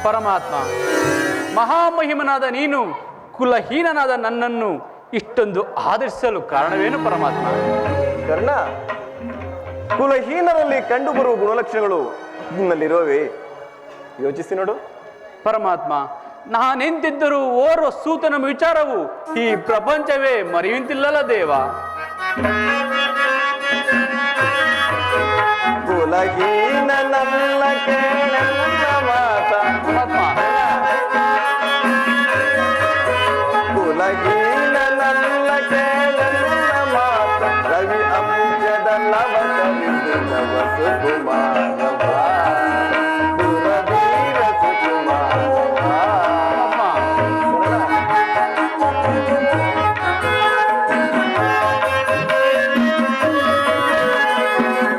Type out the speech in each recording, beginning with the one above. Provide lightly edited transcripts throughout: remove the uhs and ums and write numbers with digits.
ಪರಮಾತ್ಮ, ಮಹಾಮಹಿಮನಾದ ನೀನು ಕುಲಹೀನನಾದ ನನ್ನನ್ನು ಇಷ್ಟೊಂದು ಆದರಿಸಲು ಕಾರಣವೇನು ಪರಮಾತ್ಮ? ಕರ್ಣ, ಕುಲಹೀನರಲ್ಲಿ ಕಂಡುಬರುವ ಗುಣಲಕ್ಷಣಗಳು ನಿನ್ನಲ್ಲಿರುವವೇ? ಯೋಚಿಸಿ ನೋಡು. ಪರಮಾತ್ಮ, ನಾನೆಂತಿದ್ದರೂ ಓರ್ವ ಸೂತನ ವಿಚಾರವು ಈ ಪ್ರಪಂಚವೇ ಮರೆಯುವಂತಿಲ್ಲಲ್ಲ ದೇವ. ಕುಲಹೀನನಲ್ಲ ಕೇಳಲ್ಲ ಮಾತ, ಕುಲಹೀನನಲ್ಲ ಕೇಳಲ್ಲ ಮಾತ, ರವಿ ಅಂಶದ ಲವಸವಿಸಿದವ ಸುಕುಮಾರವ, ದುರವೀರ ಸುಕುಮಾರವ.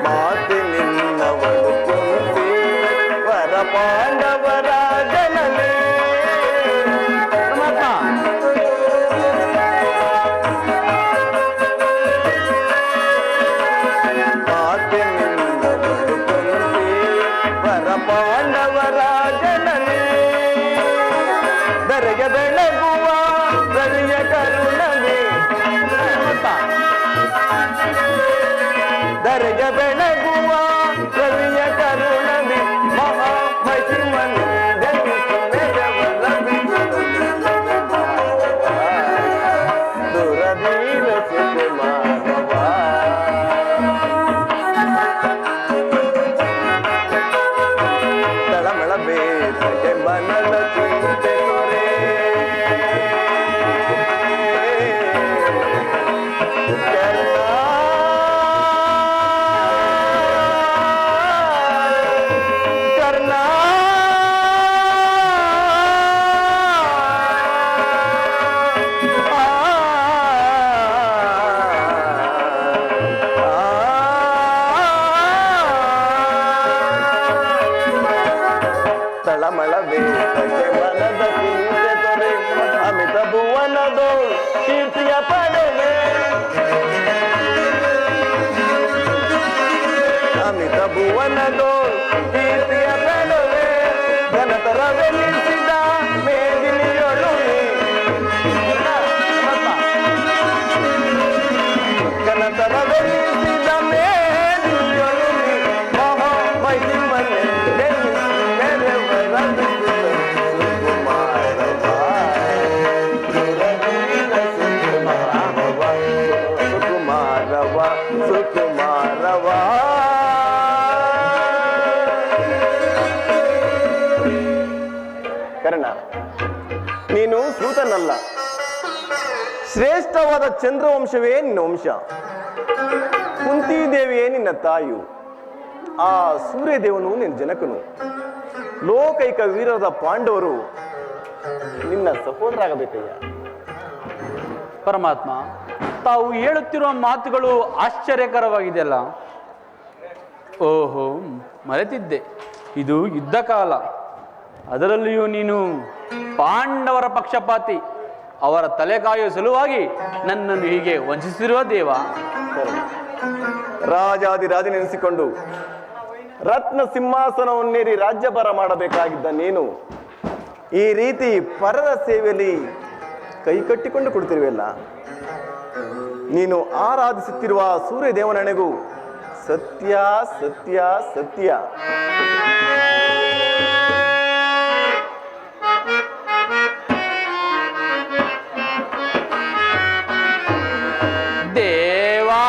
ಮಾತೆ ನಿನ್ನವಳು ಕುಂತಿ ವರ ಪಾಂಡವರ ಜನನೇ. ಮಾತೆ ನಿನ್ನವಳು ಕುಂತಿ ವರ ಪಾಂಡವರ ಜನನೇ. ದರೆಯ ಬೆಳಗುವ ರವಿಯ ಕರುಣವೇ, ದರೆಯ ಬೆಳಗುವ ರವಿಯ ಕರುಣವೇ, ಮಹಾಮಹಿಮನು ಜನಿಸು ಮೆರವಲ ದುರವೀರ ಸುಕುಮಾರವ. ತಳಮಳ ಬೇಸಗೆ ಮನದ ಚಿಂತೆ ತೊರೆ, ಕರ್ಣ ತಳಮಳ ಬೇಸಗೆ ಮನದ ಚಿಂತೆ ತೊರೆ, ಅಮಿತ ಭುವನದೋ ಕೀರ್ತಿಯ ಪಡೆವೆ, ಅಮಿತ ಭುವನದೋ ಕೀರ್ತಿಯ ಪಡೆವೆ, ಘನತರವೆನಿಸಿದ ಮೇದಿನಿಯೊಳು ಘನತರವೆನಿಸಿದ ಮೇದಿನಿಯೊಳು ಮಹಾಮಹಿಮನೆ ಜನಿಸು ಮೆರವಲ ಸುಕುಮಾರವ, ದುರವೀರ ಸುಕುಮಾರವ, ಸುಕುಮಾರವ, ಸುಕುಮಾರವ. ಕರ್ಣ, ನೀನು ಸೂತನಲ್ಲ, ಶ್ರೇಷ್ಠವಾದ ಚಂದ್ರವಂಶವೇ ನಿನ್ನ ವಂಶ. ಕುಂತಿದೇವಿಯೇ ನಿನ್ನ ತಾಯಿಯು, ಆ ಸೂರ್ಯದೇವನು ನಿನ್ನ ಜನಕನು. ಲೋಕೈಕ ವೀರದ ಪಾಂಡವರು ನಿನ್ನ ಸಹೋದರಾಗಬೇಕಯ್ಯ. ಪರಮಾತ್ಮ, ತಾವು ಹೇಳುತ್ತಿರುವ ಮಾತುಗಳು ಆಶ್ಚರ್ಯಕರವಾಗಿದೆಯಲ್ಲ. ಓಹೋ, ಮರೆತಿದ್ದೆ, ಇದು ಯುದ್ಧ ಕಾಲ. ಅದರಲ್ಲಿಯೂ ನೀನು ಪಾಂಡವರ ಪಕ್ಷಪಾತಿ. ಅವರ ತಲೆ ಕಾಯುವ ಸಲುವಾಗಿ ನನ್ನನ್ನು ಹೀಗೆ ವಂಚಿಸಿರುವ ದೇವ. ರಾಜಾದಿರಾಜನೆನಿಸಿಕೊಂಡು ರತ್ನ ಸಿಂಹಾಸನವನ್ನೇರಿ ರಾಜ್ಯಭಾರ ಮಾಡಬೇಕಾಗಿದ್ದ ನೀನು ಈ ರೀತಿ ಪರರ ಸೇವೆಯಲ್ಲಿ ಕೈ ಕಟ್ಟಿಕೊಂಡು ಕೊಡ್ತಿರುವೆಲ್ಲ. ನೀನು ಆರಾಧಿಸುತ್ತಿರುವ ಸೂರ್ಯದೇವನನೆಗೂ ಸತ್ಯ ಸತ್ಯ ಸತ್ಯ. ದೇವಾ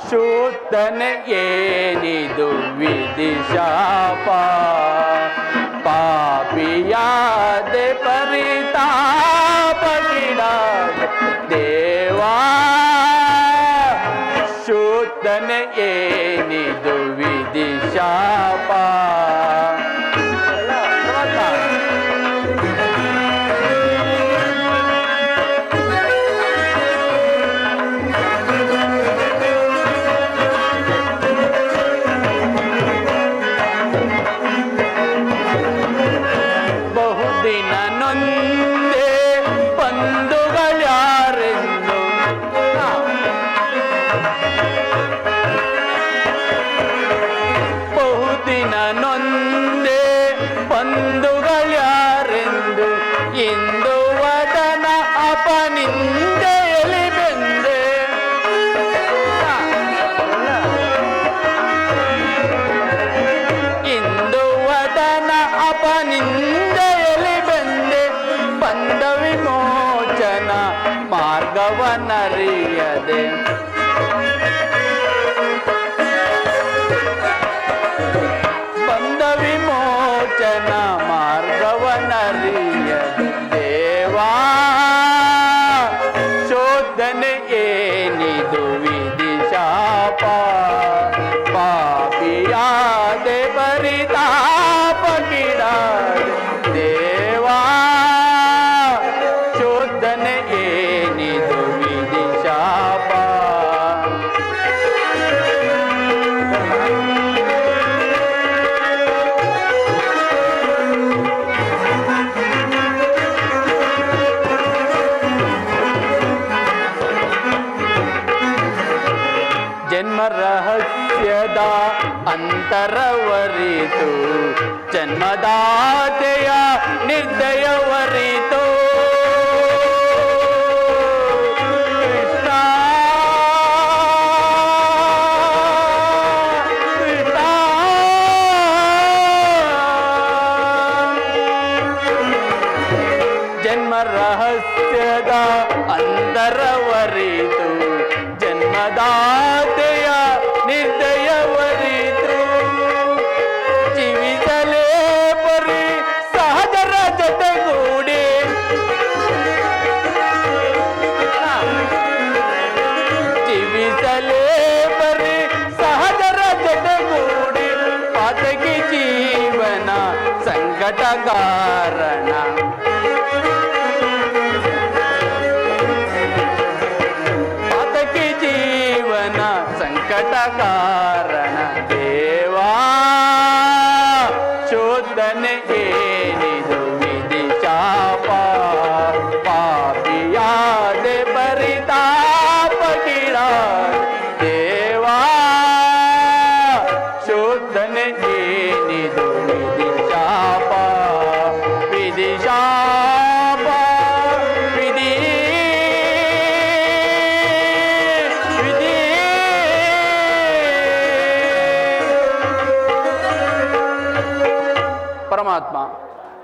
ಶೂತನ ಏನಿದು ವಿಧಿಶಾಪ, ಪಾಪಿಯಾದೆ ಪರಿತಾಪಗಿಡಾದ ದೇವಾ ಶೂತನ ಏನಿದು ವಿಧಿಶಾಪ. ಬಹುದಿನ ನೊಂದೆ ಬಂಧುಗಳ್ಯಾರೆಂದು ತಿಳಿಯದೆ ಬಂದ ವಿಮೋಚನ ಮಾರ್ಗವನರಿಯದೆ ದೇವಾ ಶೋಧನೆ ಏನಿದು ವಿಧಿ ಶಾಪ ಪಾಪಿಯಾದೆ ಪರಿತಾಪ ಕಿಡಾದೆ ದೇವಾ ಶೋಧನೆ ಏನಿದು ವಿಧಿ ಶಾಪ ಜನ್ಮ ರಹಸ್ಯದ ಅಂತರವರಿತು ಜನ್ಮದಾತೆಯ ನಿರ್ದಯವರಿತು ಕೃಷ್ಣ ಕೃಷ್ಣ ಜನ್ಮ ರಹಸ್ಯದ ಅಂತರವರಿತು ಜನ್ಮದಾತೆಯ ನಿರ್ದಯವರಿತು ಜೀವಿಸಲೇ ಪರಿ ಸಹಜರ ಜೊತೆಗೂಡಿ ಜೀವಿಸಲೇ ಪರಿ ಸಹಜರ ಜೊತೆಗೂಡಿ ಪಾತಕಿ ಜೀವನ ಸಂಕಟ ಕಾರಣ ಸಂಕಟ ಕಾರಣ ದೇವಾ ಶೋಧನೆ ಏನಿದು ವಿಧಿ ಶಾಪ ಪಾಪಿಯಾದೆ ಪರಿತಾಪ ಕಿಡಾದೆ ದೇವಾ ಶೋಧನೆ ಏನಿದು ವಿಧಿ ಶಾಪ ವಿಧಿ ಶಾಪ ವಿಧಿ ಪರಮಾತ್ಮ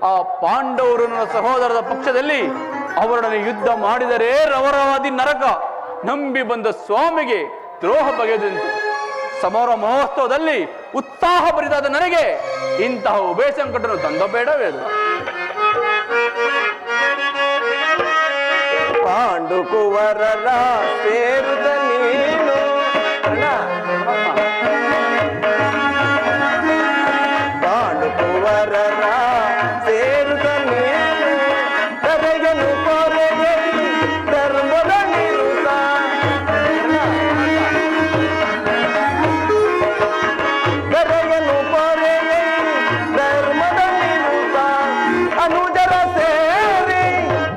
ಆ ಪಾಂಡವರು ನನ್ನ ಸಹೋದರರ ಪಕ್ಷದಲ್ಲಿ ಅವರೊಡನೆ ಯುದ್ಧ ಮಾಡಿದರೆ ರವರವಾದಿ ನರಕ ನಂಬಿ ಬಂದ ಸ್ವಾಮಿಗೆ ದ್ರೋಹ ಬಗೆದಂತು ಸಮರ ಮಹೋತ್ಸವದಲ್ಲಿ ಉತ್ಸಾಹ ಭರಿತಾದ ನನಗೆ ಇಂತಹ ಉಭಯ ಸಂಕಟವನ್ನು ತಂದ ಬೇಡವೇದು ಪಾಂಡು ಕುವರರ ಸೇರುದ ನೀನು ಪಾಂಡು ಕುವರರ ಸೇರುದ ನೀನು ಕರೆಯಲು ಕೊರೆಯಲಿ ಧರ್ಮದ ನಿರುತ ಕರೆಯಲು ಕೊರೆಯಲಿ ಧರ್ಮದ ನಿರುತ ಅನುಜರ ಸೇರಿ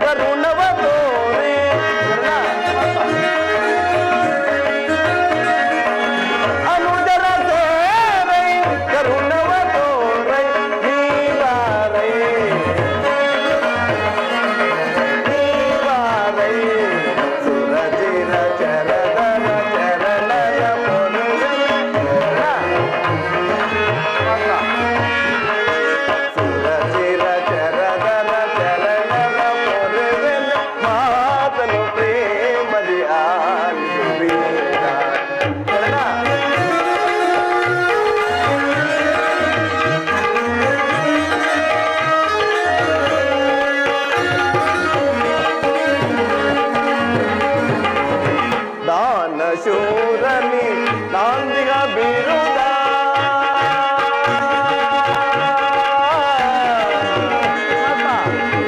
ಕರುಣವ ತೋರಿ ಅನುಜರ ಸೇರಿ ಕರುಣವ ತೋರೈ ನೀವಾರೈ ನೀವಾರೈ ಸುರಜಿರ ಚರದರ ಚರಣರ ಸುರಜಿರ ಚರದರ ಚರಣರ ಪೊರೆವೆಲ್ಲ ಮಾತನು ಪ್ರೇಮದಿ ಆಲಿಸುವೀರ ದಾನ ಶೂರನಿ ನಾಂದಿಗ ಬಿರುದ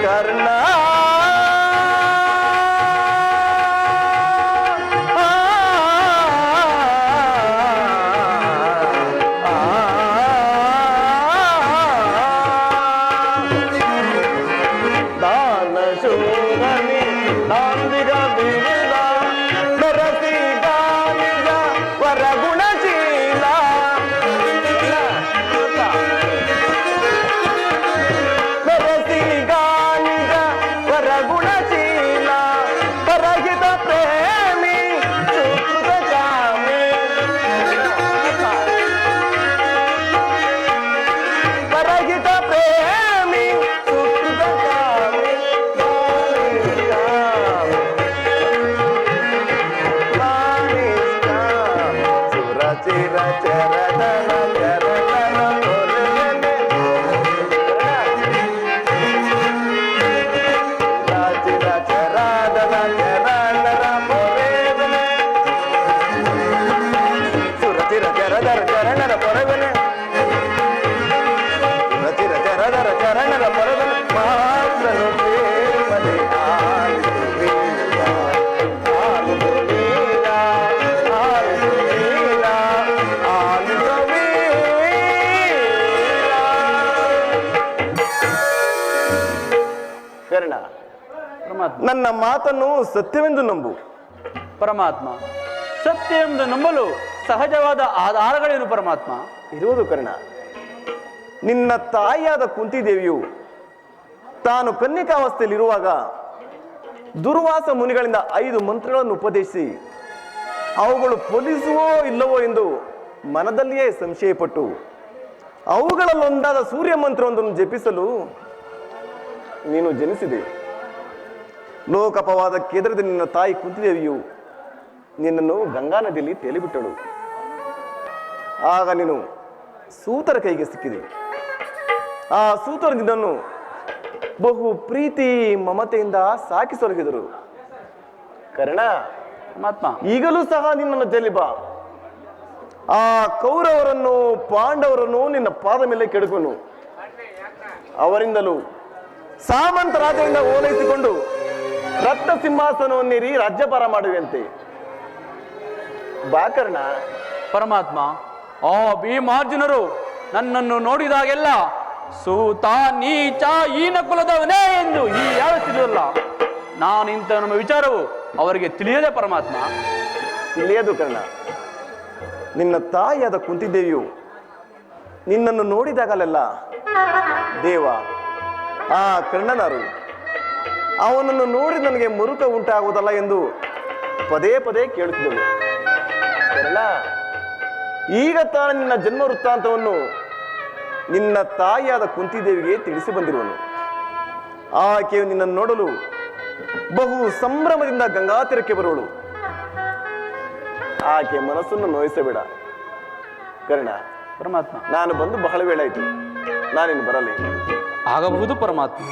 ಕರ್ಣ ದಾನ ಶೂರನಿ ನಾಂದಿಗ ಬಿರುದ ನರಸಿ ದಾನಿಗ ವರಗುಣ ರಾಜಿರ ಚರಣರ ಚರಣರ ಕೊರವನೆ ರಾಜಿರ ಚರಾದರ ಚರಣರ ಕೊರವನೆ ಸುರತಿರ ಚರದರ ಚರಣರ ಕೊರವನೆ ಸುರತಿರ ಚರದರ ಚರಣರ ಕೊರವನೆ ಮಾತ್ರನು ಪ್ರೇಮದೆ ಆಲಿಸು ವೀರ ಆಲಿಸು ವೀರ ಆಲಿಸು ವೀರ ಆಲಿಸು ವೀರ. ಕರ್ಣ, ಪರಮಾತ್ಮ ನನ್ನ ಮಾತನ್ನು ಸತ್ಯವೆಂದು ನಂಬು. ಪರಮಾತ್ಮ ಸತ್ಯ ಎಂದು ನಂಬಲು ಸಹಜವಾದ ಆಧಾರಗಳೇನು ಪರಮಾತ್ಮ? ಇರುವುದು ಕರ್ಣ. ನಿನ್ನ ತಾಯಿಯಾದ ಕುಂತಿದೇವಿಯು ತಾನು ಕನ್ನಿಕಾವಸ್ಥೆಯಲ್ಲಿರುವಾಗ ದುರ್ವಾಸ ಮುನಿಗಳಿಂದ 5 ಮಂತ್ರಗಳನ್ನು ಉಪದೇಶಿಸಿ ಅವುಗಳು ಫಲಿಸುವೋ ಇಲ್ಲವೋ ಎಂದು ಮನದಲ್ಲಿಯೇ ಸಂಶಯಪಟ್ಟು ಅವುಗಳಲ್ಲೊಂದಾದ ಸೂರ್ಯ ಮಂತ್ರವೊಂದನ್ನು ಜಪಿಸಲು ನೀನು ಜನಿಸಿದೆ. ಲೋಕಪವಾದ ಕೇಂದ್ರದ ನಿನ್ನ ತಾಯಿ ಕುಂತಿದೇವಿಯು ನಿನ್ನನ್ನು ಗಂಗಾ ನದಿಯಲ್ಲಿ ತೇಲಿಬಿಟ್ಟಳು. ಆಗ ನೀನು ಸೂತರ ಕೈಗೆ ಸಿಕ್ಕಿದೆ. ಆ ಸೂತರ ನಿನ್ನನ್ನು ಬಹು ಪ್ರೀತಿ ಮಮತೆಯಿಂದ ಸಾಕಿ ಸೊರಗಿದರು. ಕರ್ಣ, ಪರಮಾತ್ಮ ಈಗಲೂ ಸಹ ನಿನ್ನನ್ನು ಜಲ್ಲಿ ಬಾ. ಆ ಕೌರವರನ್ನು ಪಾಂಡವರನ್ನು ನಿನ್ನ ಪಾದ ಮೇಲೆ ಕೆಡಕೊನು ಅವರಿಂದಲೂ ಸಾಮಂತ ರಾಜರಿಂದ ಓಲೈಸಿಕೊಂಡು ರಕ್ತ ಸಿಂಹಾಸನವನ್ನೇರಿ ರಾಜ್ಯಭಾರ ಮಾಡುವಂತೆ ಬಾ ಕರ್ಣ. ಪರಮಾತ್ಮ ಆ ಭೀಮಾರ್ಜುನರು ನನ್ನನ್ನು ನೋಡಿದಾಗೆಲ್ಲ ಸೂತ ನೀಚ ಈನ ಕುಲದವನೇ ಎಂದು ಯಾವತ್ತಿರಲ್ಲ. ನಾನಿಂತ ನಮ್ಮ ವಿಚಾರವು ಅವರಿಗೆ ತಿಳಿಯದೆ ಪರಮಾತ್ಮ. ತಿಳಿಯದು ಕರ್ಣ. ನಿನ್ನ ತಾಯಿಯಾದ ಕುಂತಿದೇವಿಯು ನಿನ್ನನ್ನು ನೋಡಿದಾಗಲೆಲ್ಲ ದೇವ ಆ ಕರ್ಣನಾರು ಅವನನ್ನು ನೋಡಿ ನನಗೆ ಮುರುಕ ಉಂಟಾಗುವುದಲ್ಲ ಎಂದು ಪದೇ ಪದೇ ಕೇಳುತ್ತಿದ್ದಳು. ಕರ್ಣ, ಈಗ ತಾನು ನಿನ್ನ ಜನ್ಮ ವೃತ್ತಾಂತವನ್ನು ನಿನ್ನ ತಾಯಿಯಾದ ಕುಂತಿದೇವಿಗೆ ತಿಳಿಸಿ ಬಂದಿರುವನು. ಆಕೆಯು ನಿನ್ನನ್ನು ನೋಡಲು ಬಹು ಸಂಭ್ರಮದಿಂದ ಗಂಗಾ ತೀರಕ್ಕೆ ಬರುವಳು. ಆಕೆ ಮನಸ್ಸನ್ನು ನೋಯಿಸಬೇಡ ಕರ್ಣ. ಪರಮಾತ್ಮ ನಾನು ಬಂದು ಬಹಳ ವೇಳೆ ಆಯಿತು, ನಾನಿನ್ನು ಬರಲಿ. ಆಗಬಹುದು ಪರಮಾತ್ಮ.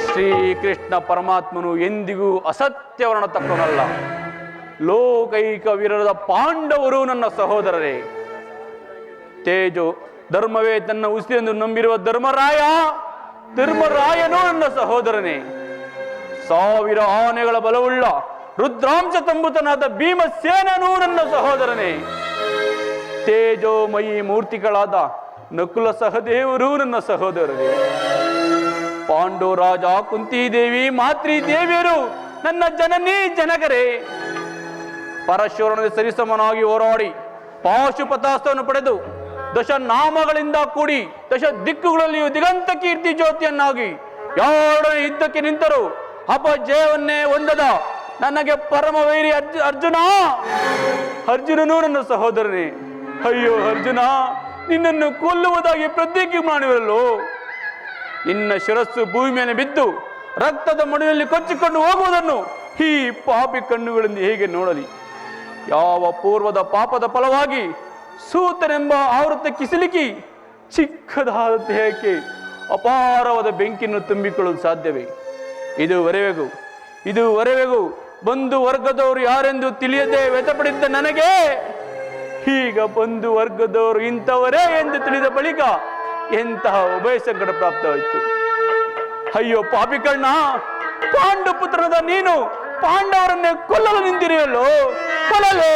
ಶ್ರೀಕೃಷ್ಣ ಪರಮಾತ್ಮನು ಎಂದಿಗೂ ಅಸತ್ಯವರಣ ತಕ್ಕವನಲ್ಲ. ಲೋಕೈಕ ವೀರರಾದ ಪಾಂಡವರು ನನ್ನ ಸಹೋದರರೇ. ತೇಜೋ ಧರ್ಮವೇ ತನ್ನ ಉಸಿ ಎಂದು ನಂಬಿರುವ ಧರ್ಮರಾಯನೂ ನನ್ನ ಸಹೋದರನೇ. 1000 ಆನೆಗಳ ಬಲವುಳ್ಳ ರುದ್ರಾಂಶ ತಂಬುತನಾದ ಭೀಮಸೇನನೂ ನನ್ನ ಸಹೋದರನೇ. ತೇಜೋಮಯಿ ಮೂರ್ತಿಗಳಾದ ನಕುಲ ಸಹದೇವರು ನನ್ನ ಸಹೋದರರೇ. ಪಾಂಡವರಾಜ ಕುಂತಿದೇವಿ ಮಾತೃದೇವಿಯರು ನನ್ನ ಜನನೀ ಜನಕರೇ. ಪರಶುರನ ಸರಿಸಮನಾಗಿ ಹೋರಾಡಿ ಪಾಶುಪತಾಸ್ತ್ರವನ್ನು ಪಡೆದು 10 ನಾಮಗಳಿಂದ ಕೂಡಿ 10 ದಿಕ್ಕುಗಳಲ್ಲಿಯೂ ದಿಗಂತ ಕೀರ್ತಿ ಜ್ಯೋತಿಯನ್ನಾಗಿ ಯಾರೊಡನೆ ಯುದ್ಧಕ್ಕೆ ನಿಂತರು ಅಪಜಯವನ್ನೇ ಹೊಂದದ ನನಗೆ ಪರಮವೈರಿ ಅರ್ಜುನನೂ ನನ್ನ ಸಹೋದರನೇ. ಅಯ್ಯೋ ಅರ್ಜುನ, ನಿನ್ನನ್ನು ಕೊಲ್ಲುವುದಾಗಿ ಪ್ರತಿಜ್ಞೆ ಮಾಡಿರಲು ನಿನ್ನ ಶಿರಸ್ಸು ಭೂಮಿ ಮೇಲೆ ಬಿದ್ದು ರಕ್ತದ ಮಡಿಯಲ್ಲಿ ಕೊಚ್ಚಿಕೊಂಡು ಹೋಗುವುದನ್ನು ಈ ಪಾಪಿ ಕಣ್ಣುಗಳಿಂದ ಹೇಗೆ ನೋಡಲಿ? ಯಾವ ಪೂರ್ವದ ಪಾಪದ ಫಲವಾಗಿ ಸೂತನೆಂಬ ಆವೃತ್ತಕ್ಕೆ ಸಿಲುಕಿ ಚಿಕ್ಕದಾದ ದೇಹಕ್ಕೆ ಅಪಾರವಾದ ಬೆಂಕಿಯನ್ನು ತುಂಬಿಕೊಳ್ಳಲು ಸಾಧ್ಯವೇ? ಇದುವರೆಗೂ ಬಂಧು ವರ್ಗದವರು ಯಾರೆಂದು ತಿಳಿಯದೆ ವ್ಯಥಪಡಿದ್ದ ನನಗೆ ಈಗ ಬಂಧು ವರ್ಗದವರು ಇಂಥವರೇ ಎಂದು ತಿಳಿದ ಬಳಿಕ ಎಂತಹ ಉಭಯ ಸಂಕಟ ಪ್ರಾಪ್ತವಾಯಿತು. ಅಯ್ಯೋ ಪಾಪಿ ಕರ್ಣ, ಪಾಂಡು ಪುತ್ರನಾದ ನೀನು ಪಾಂಡವರನ್ನೇ ಕೊಲ್ಲಲು ನಿಂತಿರುವಲ್ಲೋ. ಕೊಲ್ಲಲೇ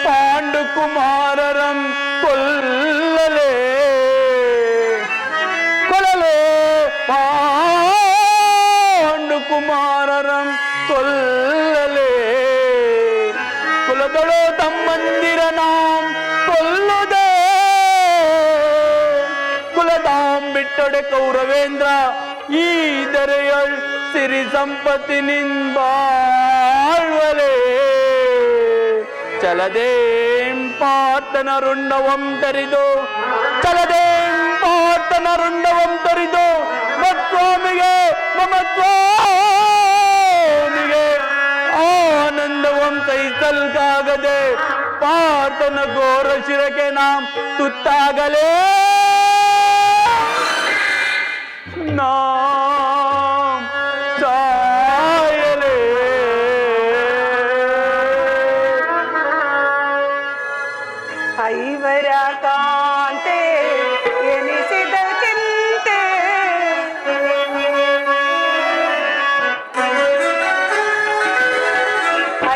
ಪಾಂಡು ಕುಮಾರರಂ ಕೊಲ್ಲಲೇ ಪಾಂಡು ಕುಮಾರರಂ ಕೊಲ್ಲಲೇ. ಕುಲದಳು ತಮ್ಮಂದಿರ ನಾಂ ಕೊಲ್ಲುದೇ ಕುಲದಾಂ ಬಿಟ್ಟೊಡೆ ಕೌರವೇಂದ್ರ ಈ ದರೆಯೊಳ್ ಸಿರಿ ಸಂಪತ್ತಿನಿಂಬಾಳ್ವಲೇ. ಚಲದೇಂ ಪಾರ್ಥನ ರುಂಡವಂ ತರಿದು ಮತ್ಸ್ವಾಮಿಗೆ ಆಗದೆ ಪಾರ್ಥನ ಘೋರ ಶಿರಕ್ಕೆ ನಾಂ ತುತ್ತಾಗಲೇ ನಾಂ ಸಾಯಲೇ. ಐವರ ಕಾಂತೆ ಎನಿಸಿದ ಚಿಂತೆ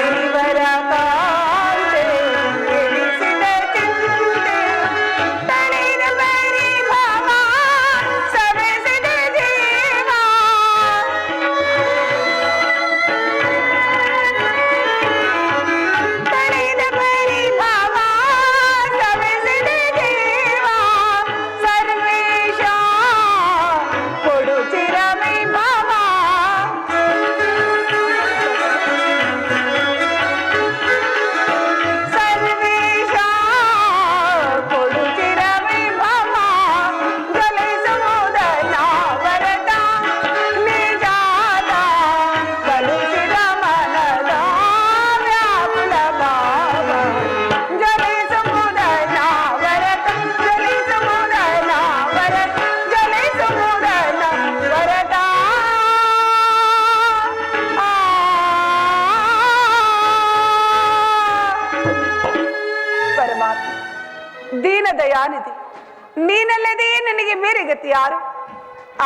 ಐವರ ಕಾಂತೆ ಎನಿಸಿದ ಚಿಂತೆ ತಳಿದ ಬರಿ ಭಾವ ಸವೆಸಿದ ಜೀವ ತಳಿದ ಬರಿ ಭಾವ ಸವೆಸಿದ ಜೀವ ಸರ್ವೇಶ ಕೊಡು ಚಿರಮೈ ಭಾವ ಸರ್ವೇಶ ಕೊಡು ಚಿರಮೈ ಭಾವ ಜಲಿಸುವುದನ್ನ ವರದ ನಿಜಾದ ಕಲಿಸಿದ ಮನದ ವ್ಯಾಕುಲ ಭಾವ ಜಲಿಸುವುದನ್ನ ವರದ ಜಲಿಸುವುದನ್ನ ವರದ ಜಲಿಸುವುದನ್ನ ವರದ ಪರಮಾತ್ಮ ದೀನ ದಯಾನಿಧಿ ನೀನಲ್ಲದೆ ನನಗೆ ಬೇರೆ ಗತಿ ಯಾರು?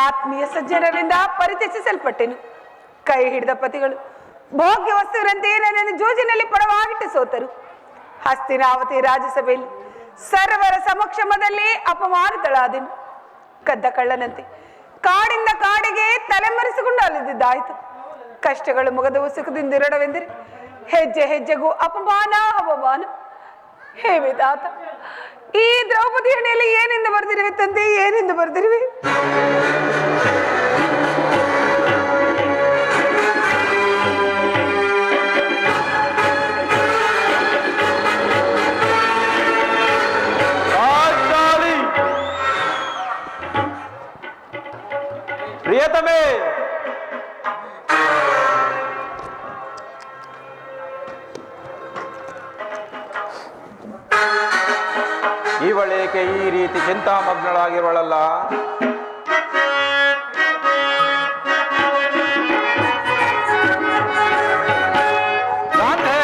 ಆತ್ಮೀಯ ಸಜ್ಜನರಿಂದ ಪರಿಚಯಿಸಲ್ಪಟ್ಟೆನು. ಕೈ ಹಿಡಿದ ಪತಿಗಳು ಭೋಗ್ಯ ವಸ್ತುವಿನಂತೆ ನನ್ನನ್ನು ಜೂಜಿನಲ್ಲಿ ಪಡವಾಗಿಟ್ಟು ಸೋತರು. ಹಸ್ತಿನಾವತಿ ರಾಜ್ಯಸಭೆಯಲ್ಲಿ ಸರ್ವರ ಸಮಕ್ಷಮದಲ್ಲಿ ಅಪಮಾನಿತಳಾದೆನು. ಕದ್ದ ಕಳ್ಳನಂತೆ ಕಾಡಿಂದ ಕಾಡಿಗೆ ತಲೆಮರೆಸಿಕೊಂಡು ಅಲಿದಿದ್ದಾಯಿತು. ಕಷ್ಟಗಳು ಮುಗದವು ಸುಖದಿಂದಿರಡವೆಂದರೆ ಹೆಜ್ಜೆ ಹೆಜ್ಜೆಗೂ ಅಪಮಾನ ಅವಮಾನ. ಹೇ ವಿಧಾತ, ಈ ದ್ರೌಪದಿ ಹಣೆಯಲ್ಲಿ ಏನೆಂದು ಬರೆದಿರುವೆ ತಂದೆ, ಏನೆಂದು ಬರೆದಿರುವೆ? ಪಾಂಚಾಲಿ ಪ್ರಿಯತಮೆ, ಇವಳೇಕೆ ಈ ರೀತಿ ಚಿಂತಾಮಗ್ನಳಾಗಿರುವಳಲ್ಲ? ಶಾಂತೆ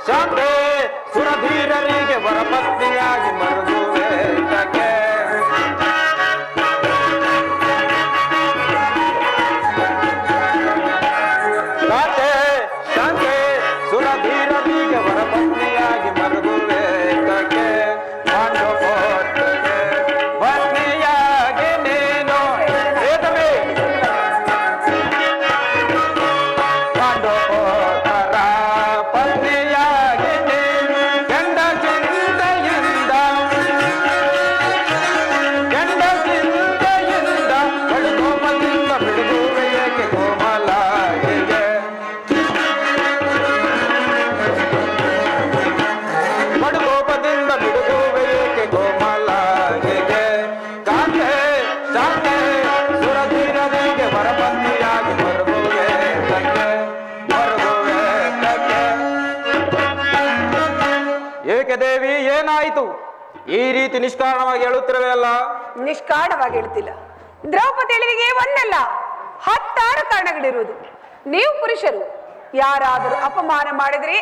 ಶಾಂತೆ, ಸುರಧೀರರಿಗೆ ವರಪತ್ನಿಯಾಗಿ ಮರುಗುವೆ ಇದಕ್ಕೆ. ಶಾಂತೆ ಶಾಂತೆ, ಸುರಧೀರರಿಗೆ ವರಪತ್ನಿಯಾಗಿ ಮರುಗುವೆ ಇದಕ್ಕೆ. ಪತ್ನಿಯಾಗಿ ನೀನು ವೇದವೇ ಪಾಂಡೋಪರ ಪತ್ನಿಯಾಗಿ ನೀನು ಗಂಡ ಚಿಂತೆಯಿಂದ ಬಡುಕೋಪದಿಂದ ಬಿಡುಗುವೆ ಏಕೆ ಕೋಮಲಾಗಿಗೆ. ಬಡುಕೋಪದಿಂದ ಬಿಡುಗುವೆ ಏಕೆ ಕೋಮಲಾಗಿಗೆ. ಕಾಂತೆ ಶಾಂತೆ, ಸುರಧೀರನಿಗೆ ವರಪತ್ನಿಯಾಗಿ ಮರುಗುವೆ ತಕ್ಕೆ, ಮರುಗುವೆ ತಕ್ಕೆ. ಏಕೆ ದೇವಿ, ಏನಾಯಿತು? ಈ ರೀತಿ ನಿಷ್ಕಾರಣವಾಗಿ ಹೇಳುತ್ತಿರುವೆ ಅಲ್ಲ? ನಿಷ್ಕಾರಣವಾಗಿ ಹೇಳ್ತಿಲ್ಲ. ದ್ರೌಪದಿ ಎಳುವಿಗೆ ಒಂದಲ್ಲ 10 ಕಾರಣಗಳಿರುವುದು. ನೀವು ಪುರುಷರು ಯಾರಾದರೂ ಅಪಮಾನ ಮಾಡಿದ್ರೆ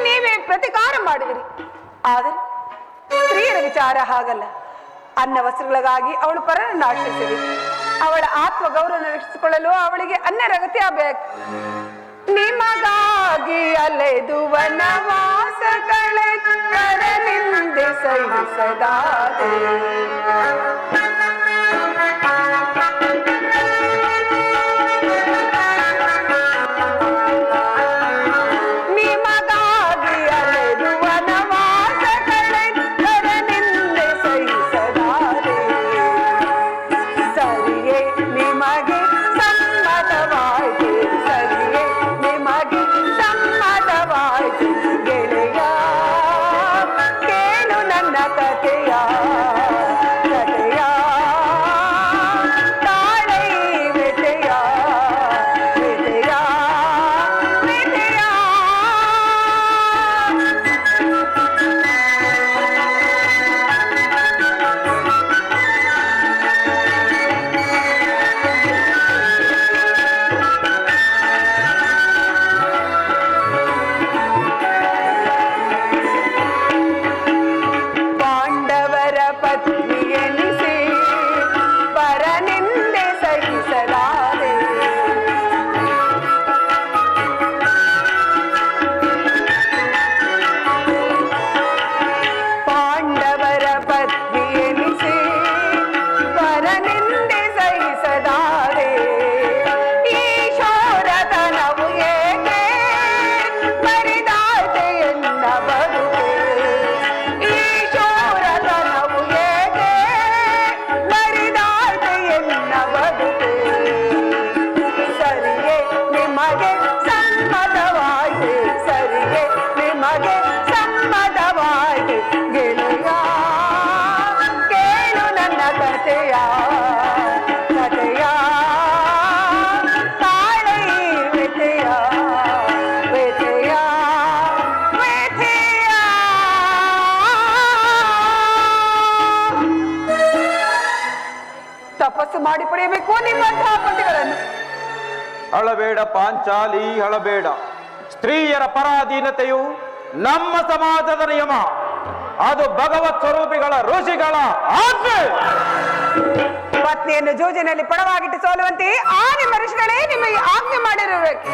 ನೀವೇ ಪ್ರತಿಕಾರ ಮಾಡಿದಿರಿ. ಆದರೆ ಸ್ತ್ರೀಯರ ವಿಚಾರ ಹಾಗಲ್ಲ. ಅನ್ನ ವಸ್ತ್ರಗಳಿಗಾಗಿ ಅವಳು ಪರನನ್ನು ಆಶ್ರಯಿಸಿದೆ. ಅವಳ ಆತ್ಮ ಗೌರವ ರಕ್ಷಿಸಿಕೊಳ್ಳಲು ಅವಳಿಗೆ ಅನ್ಯರ ಅಗತ್ಯ ಬೇಕು. ನಿಮಗಾಗಿ ಅಲೆದು ವನವಾಸಗಳೇ ಕರನಿಂದೆ ಸಹಿಸದಾದೆ. ನಿಮಗಾಗಿ ಅಲೆದು ವನವಾಸಗಳೇ ಕರನಿಂದೆ ಸಹಿಸದಾದೆ. ಸರಿಯೇ ನಿಮಗೆ ಸಮ್ಮತವಾಯಿತು, ಸರಿಯೇ ನಿಮಗೆ ಸಮ್ಮತವಾಯಿತು ಗೆಳೆಯ. ಕೇಳು ನನ್ನ ಕಥೆಯ ಕಥೆಯ ನಿಮಗೆ ಸಮ್ಮತವಾಗಿ ಸರಿಗೆ ನಿಮಗೆ ಸಮ್ಮತವಾಗಿ ಗೆಳೆಯ ಕೇಳು ನನ್ನ ಕಥೆಯ ಕಥೆಯ ತಾಳೆ ವ್ಯಥೆಯ ವ್ಯಥೆಯ ವ್ಯಥೆಯ ತಪಸ್ಸು ಮಾಡಿ ಪಡೆಯಬೇಕು ನಿಮ್ಮಂತಹ ಪತಿಗಳನ್ನು. ಅಳಬೇಡ ಪಾಂಚಾಲಿ, ಅಳಬೇಡ. ಸ್ತ್ರೀಯರ ಪರಾಧೀನತೆಯು ನಮ್ಮ ಸಮಾಜದ ನಿಯಮ. ಅದು ಭಗವತ್ ಸ್ವರೂಪಿಗಳ ಋಷಿಗಳ ಆಜ್ಞೆ. ಪತ್ನಿಯನ್ನು ಜೂಜಿನಲ್ಲಿ ಪಣವಾಗಿಟ್ಟು ಸೋಲುವಂತೆ ಆ ನಿಮ್ಮ ಋಷಿಗಳೇ ನಿಮಗೆ ಆಜ್ಞೆ ಮಾಡಿರಬೇಕು.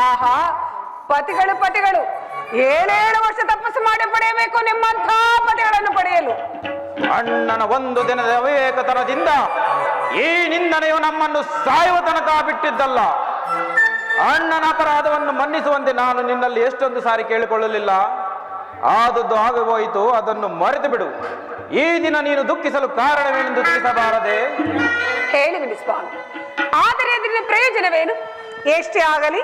ಆಹಾ, ಪತಿಗಳು 7 ವರ್ಷ ತಪಸ್ಸು ಮಾಡಿ ಪಡೆಯಬೇಕು ನಿಮ್ಮಂಥ ಪತಿಗಳನ್ನು ಪಡೆಯಲು. ಅಣ್ಣನ ಒಂದು ದಿನದ ಅವಿವೇಕತನದಿಂದ ಈ ನಿಂದನೆಯು ನಮ್ಮನ್ನು ಸಾಯುವ ತನಕ ಬಿಟ್ಟಿದ್ದಲ್ಲ. ಅಣ್ಣನ ಅಪರಾಧವನ್ನು ಮನ್ನಿಸುವಂತೆ ನಾನು ನಿನ್ನಲ್ಲಿ ಎಷ್ಟೊಂದು ಸಾರಿ ಕೇಳಿಕೊಳ್ಳಲಿಲ್ಲ. ಆದದ್ದು ಆಗೋಯಿತು, ಅದನ್ನು ಮರೆತು ಬಿಡು. ಈ ದಿನ ನೀನು ದುಃಖಿಸಲು ಕಾರಣವೇನೆಂದು ತಿಳಿಸಬಾರದೆ? ಹೇಳಿಬಿಡಿ ಸ್ವಾಮಿ, ಆದರೆ ಇದರಿಂದ ಪ್ರಯೋಜನವೇನು? ಎಷ್ಟೇ ಆಗಲಿ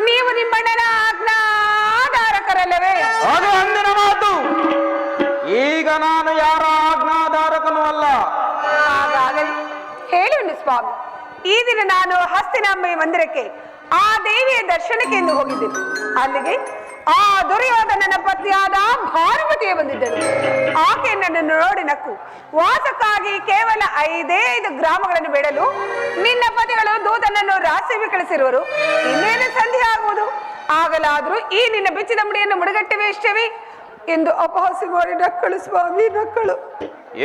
ನೀವು ನಿಮ್ಮಣ್ಣನ ಆಜ್ಞಾಧಾರಕರಲ್ಲವೇ? ಅದು ಅಂದಿನ ಮಾತು. ಈಗ ನಾನು ಯಾರ ಆಜ್ಞಾಧಾರಕನೂ ಅಲ್ಲ. ಹಾಗಾಗಲಿ ಹೇಳಿಬಿಡಿ ಸ್ವಾಮಿ. ಈ ದಿನ ನಾನು ಹಸ್ತಿನಾಂಬೆಯ ಮಂದಿರಕ್ಕೆ ಆ ದೇವಿಯ ದರ್ಶನಕ್ಕೆ ಎಂದು ಹೋಗಿದ್ದೇನೆ. ಅಲ್ಲಿಗೆ ಆ ದುರ್ಯೋಧನನ ಪತ್ನಿಯಾದ ಭಾನುಮತಿಯೇ ಬಂದಿದ್ದಳು. ಆಕೆ ನನ್ನನ್ನು ನೋಡಿ ನಕ್ಕು ವಾಸಕ್ಕಾಗಿ ಕೇವಲ 5 ಗ್ರಾಮಗಳನ್ನು ಬೇಡಲು ನಿನ್ನ ಪತಿಗಳು ದೂತನನ್ನು ರಾಜ್ಯವೇ ಕಳಿಸಿರುವರು. ಇನ್ನೇನು ಸಂಧಿ ಆಗುವುದು? ಆಗಲಾದರೂ ಈ ನಿನ್ನ ಬಿಚ್ಚಿದ ಮುಡಿಯನ್ನು ಮುಡಿಗಟ್ಟಿವೆ ಇಷ್ಟವೇ ಎಂದು ಅಪಹಾಸ್ಯ ಮಾಡಿ ನಕ್ಕಳು ಸ್ವಾಮಿ, ನಕ್ಕಳು.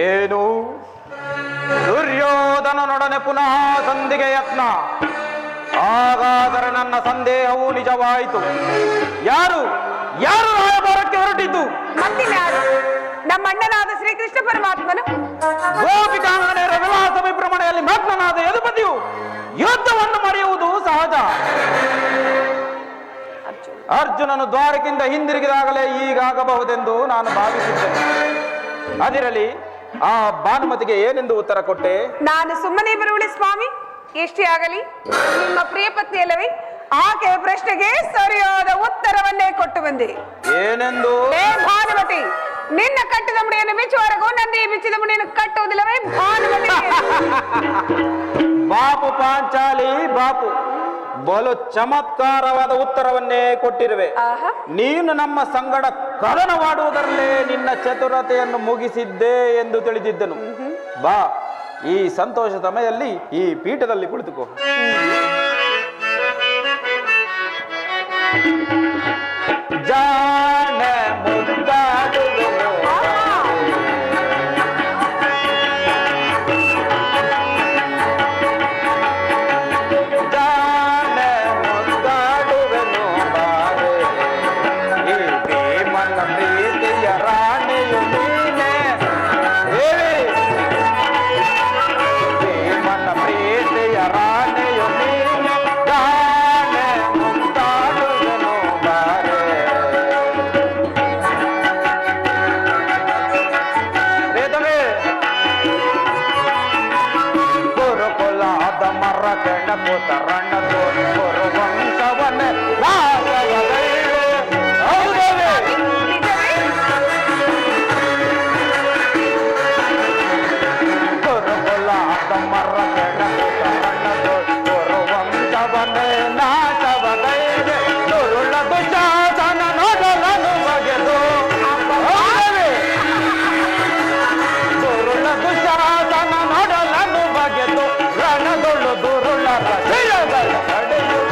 ಏನು ದುರ್ಯೋಧನನೊಡನೆ ಪುನಃ ಸಂಧಿಗೆ ಯತ್ನ? ಹಾಗಾದರೆ ನನ್ನ ಸಂದೇಹವು ನಿಜವಾಯಿತು. ಯಾರು ರಾಯಭಾರಕ್ಕೆ ಹೊರಟಿದ್ದು? ಮತ್ತಿನ್ಯಾರು? ನಮ್ಮ ಅಣ್ಣನಾದ ಶ್ರೀಕೃಷ್ಣ ಪರಮಾತ್ಮನು. ಗೋಪಿಕಾಂಗನೆಯರ ವಿಲಾಸ ವಿಭ್ರಮಣೆಯಲ್ಲಿ ಮಗ್ನನಾದ ಯದುಪತಿಯು ಯುದ್ಧವನ್ನು ಮರೆಯುವುದು ಸಹಜ. ಅರ್ಜುನನು ದ್ವಾರಕಿಂದ ಹಿಂದಿರುಗಿದಾಗಲೇ ಹೀಗಾಗಬಹುದೆಂದು ನಾನು ಭಾವಿಸಿದ್ದೇನೆ. ಅದಿರಲಿ, ಆ ಭಾನುಮತಿಗೆ ಏನೆಂದು ಉತ್ತರ ಕೊಟ್ಟೆ? ನಾನು ಸುಮ್ಮನೆ ಬರುವಳಿ ಸ್ವಾಮಿ. ಎಷ್ಟೇ ಆಗಲಿ ನಿಮ್ಮ ಪ್ರಿಯ ಪತ್ನಿಯಲ್ಲವೇ? ಆಕೆ ಪ್ರಶ್ನೆಗೆ ಸರಿಯಾದ ಉತ್ತರವನ್ನೇ ಕೊಟ್ಟು ಬಂದೆ. ಏನೆಂದು? ಭಾನುಮತಿ, ನಿನ್ನ ಕಟ್ಟಿದ ಮುಡಿಯನ್ನು ಬಿಚ್ಚುವವರೆಗೂ ನನ್ನ ಈ ಬಿಚ್ಚಿದ ಮುಡಿಯನ್ನು ಕಟ್ಟುವುದಿಲ್ಲವೇ ಭಾನುಮತಿ? ಬಾಪು ಪಾಂಚಾಲಿ ಬಾಪು, ಬಲು ಚಮತ್ಕಾರವಾದ ಉತ್ತರವನ್ನೇ ಕೊಟ್ಟಿರುವೆ. ನೀನು ನಮ್ಮ ಸಂಗಡ ಕದನವಾಡುವುದರಲ್ಲೇ ನಿನ್ನ ಚತುರತೆಯನ್ನು ಮುಗಿಸಿದ್ದೆ ಎಂದು ತಿಳಿದಿದ್ದನು. ಬಾ, ಈ ಸಂತೋಷ ಸಮಯದಲ್ಲಿ ಈ ಪೀಠದಲ್ಲಿ ಕುಳಿತುಕೋ. ಜಾಣೆ ಮುದ್ದಾಡುವೆನು ಬಾರೆ, ಈ ಭೀಮನ ಪ್ರೀತಿಯ ರಾಣಿಯು ನೀನೆ. ಭೀಮನ ಪ್ರೀತಿಯ ರಾಣಿಯು ನೀನೆ, ಜಾಣೆ ಮುದ್ದಾಡುವೆನು ಬಾರೆ. ವೇದವೇ ಗುರುಕುಲಾದ ಮರ ಕೆಣಕುತ ರಣ್ಣ ಗುರು ವಂಶವನ್ನೇ ನಾಶವಗೈವೆ. ಹೌದವೇ? ಗುರುಕುಲಾದ ಮರ ಕೆಣಕುತ ರಣ್ಣ ಗುರು ವಂಶವನ್ನೇ ನಾಶವಗೈವೆ. ದುರುಳ ದುಶಾಸನ ನೋಡಲನು ಬಗೆದು. ಹೌದವೇ? ದುರುಳ ದುಶಾಸನ ನೋಡಲನು ಬಗೆದು ರಣದೊಳು ದುರುಳರ ಜಯಗಳ ನಡೆಯುವ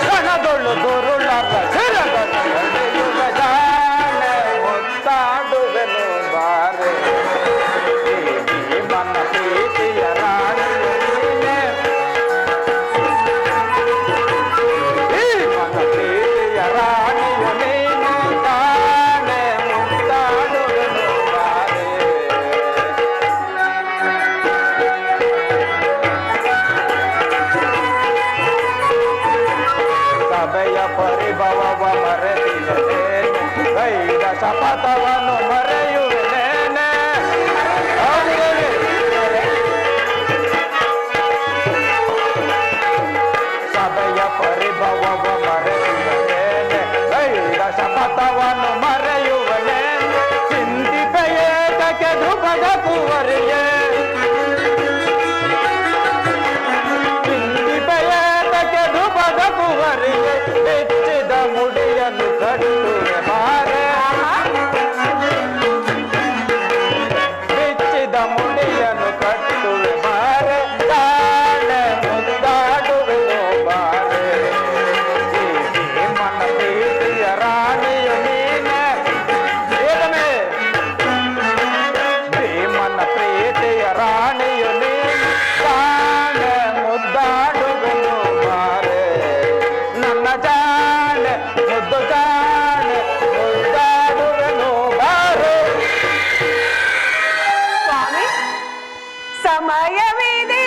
ರಣದೊಳು ದುರುಳರ ಜಯಗಳ ನಡೆಯುವ ಜಾಣೆ ಮುತ್ತಾಡುವೆನು ಬಾರೆ. ಈ ಮನ ಪ್ರೀತಿಯ ರಾಣಿಯು ನೀನೆ, ಈ ಮನ ಪ್ರೀತಿಯ ರಾಣಿಯು ನೀನೆ, ಜಾಣೆ ಮುತ್ತಾಡುವೆನು ಬಾರೆ. ಸಭೆಯ ಪರಿಭವವ ಮರೆತಿದ್ದೇನೆ, ಕೈದ ಶಪಥವನ್ನು ಮರೆಯುವೆನೇನೆ. ಹೌದವೇ? ಪರಿಭವವ ಮರೆಯುವನೇನೆ ಗೈದ ಶಪಥವನ್ನು ಮರೆಯುವನೇನೆ ಚಿಂತಿಪೇಟಕ್ಕೆ ಧ್ರುಪದ ಕುವರಿಯೇ ಚಿಂತಿಪೇಟಕ್ಕೆ ಧ್ರುಪದ ಕುವರಿಯೇ ಬೆಚ್ಚಿದ ಮುಡಿಯನ್ನು ಕಟ್ಟುವೆ ಮಾರೆ ಬೆಚ್ಚಿದ ಮುಡಿಯನ್ನು ಕಟ್ಟುವೆ ಮಾರೆ ತಾಳೆ ಮುದ್ದಾಡುವೆನು ಬಾರೆ ಈ ಮನ ಪ್ರೀತಿಯ ರಾಣಿಯು ನೀನೆ ವೇದಮೇ ಭೀಮನ ಪ್ರೀತಿಯ ರಾಣಿಯು ನೀನೆ ತಾಳೆ ಮುದ್ದಾಡುವೆನು ಬಾರೆ ನನ್ನ ಜಾಣೆ ಮುದ್ದು ಜಾಣೆ ಮುದ್ದಾಡುವೆನು ಬಾರೆ ಸ್ವಾಮಿ ಸಮಯವಿದೆ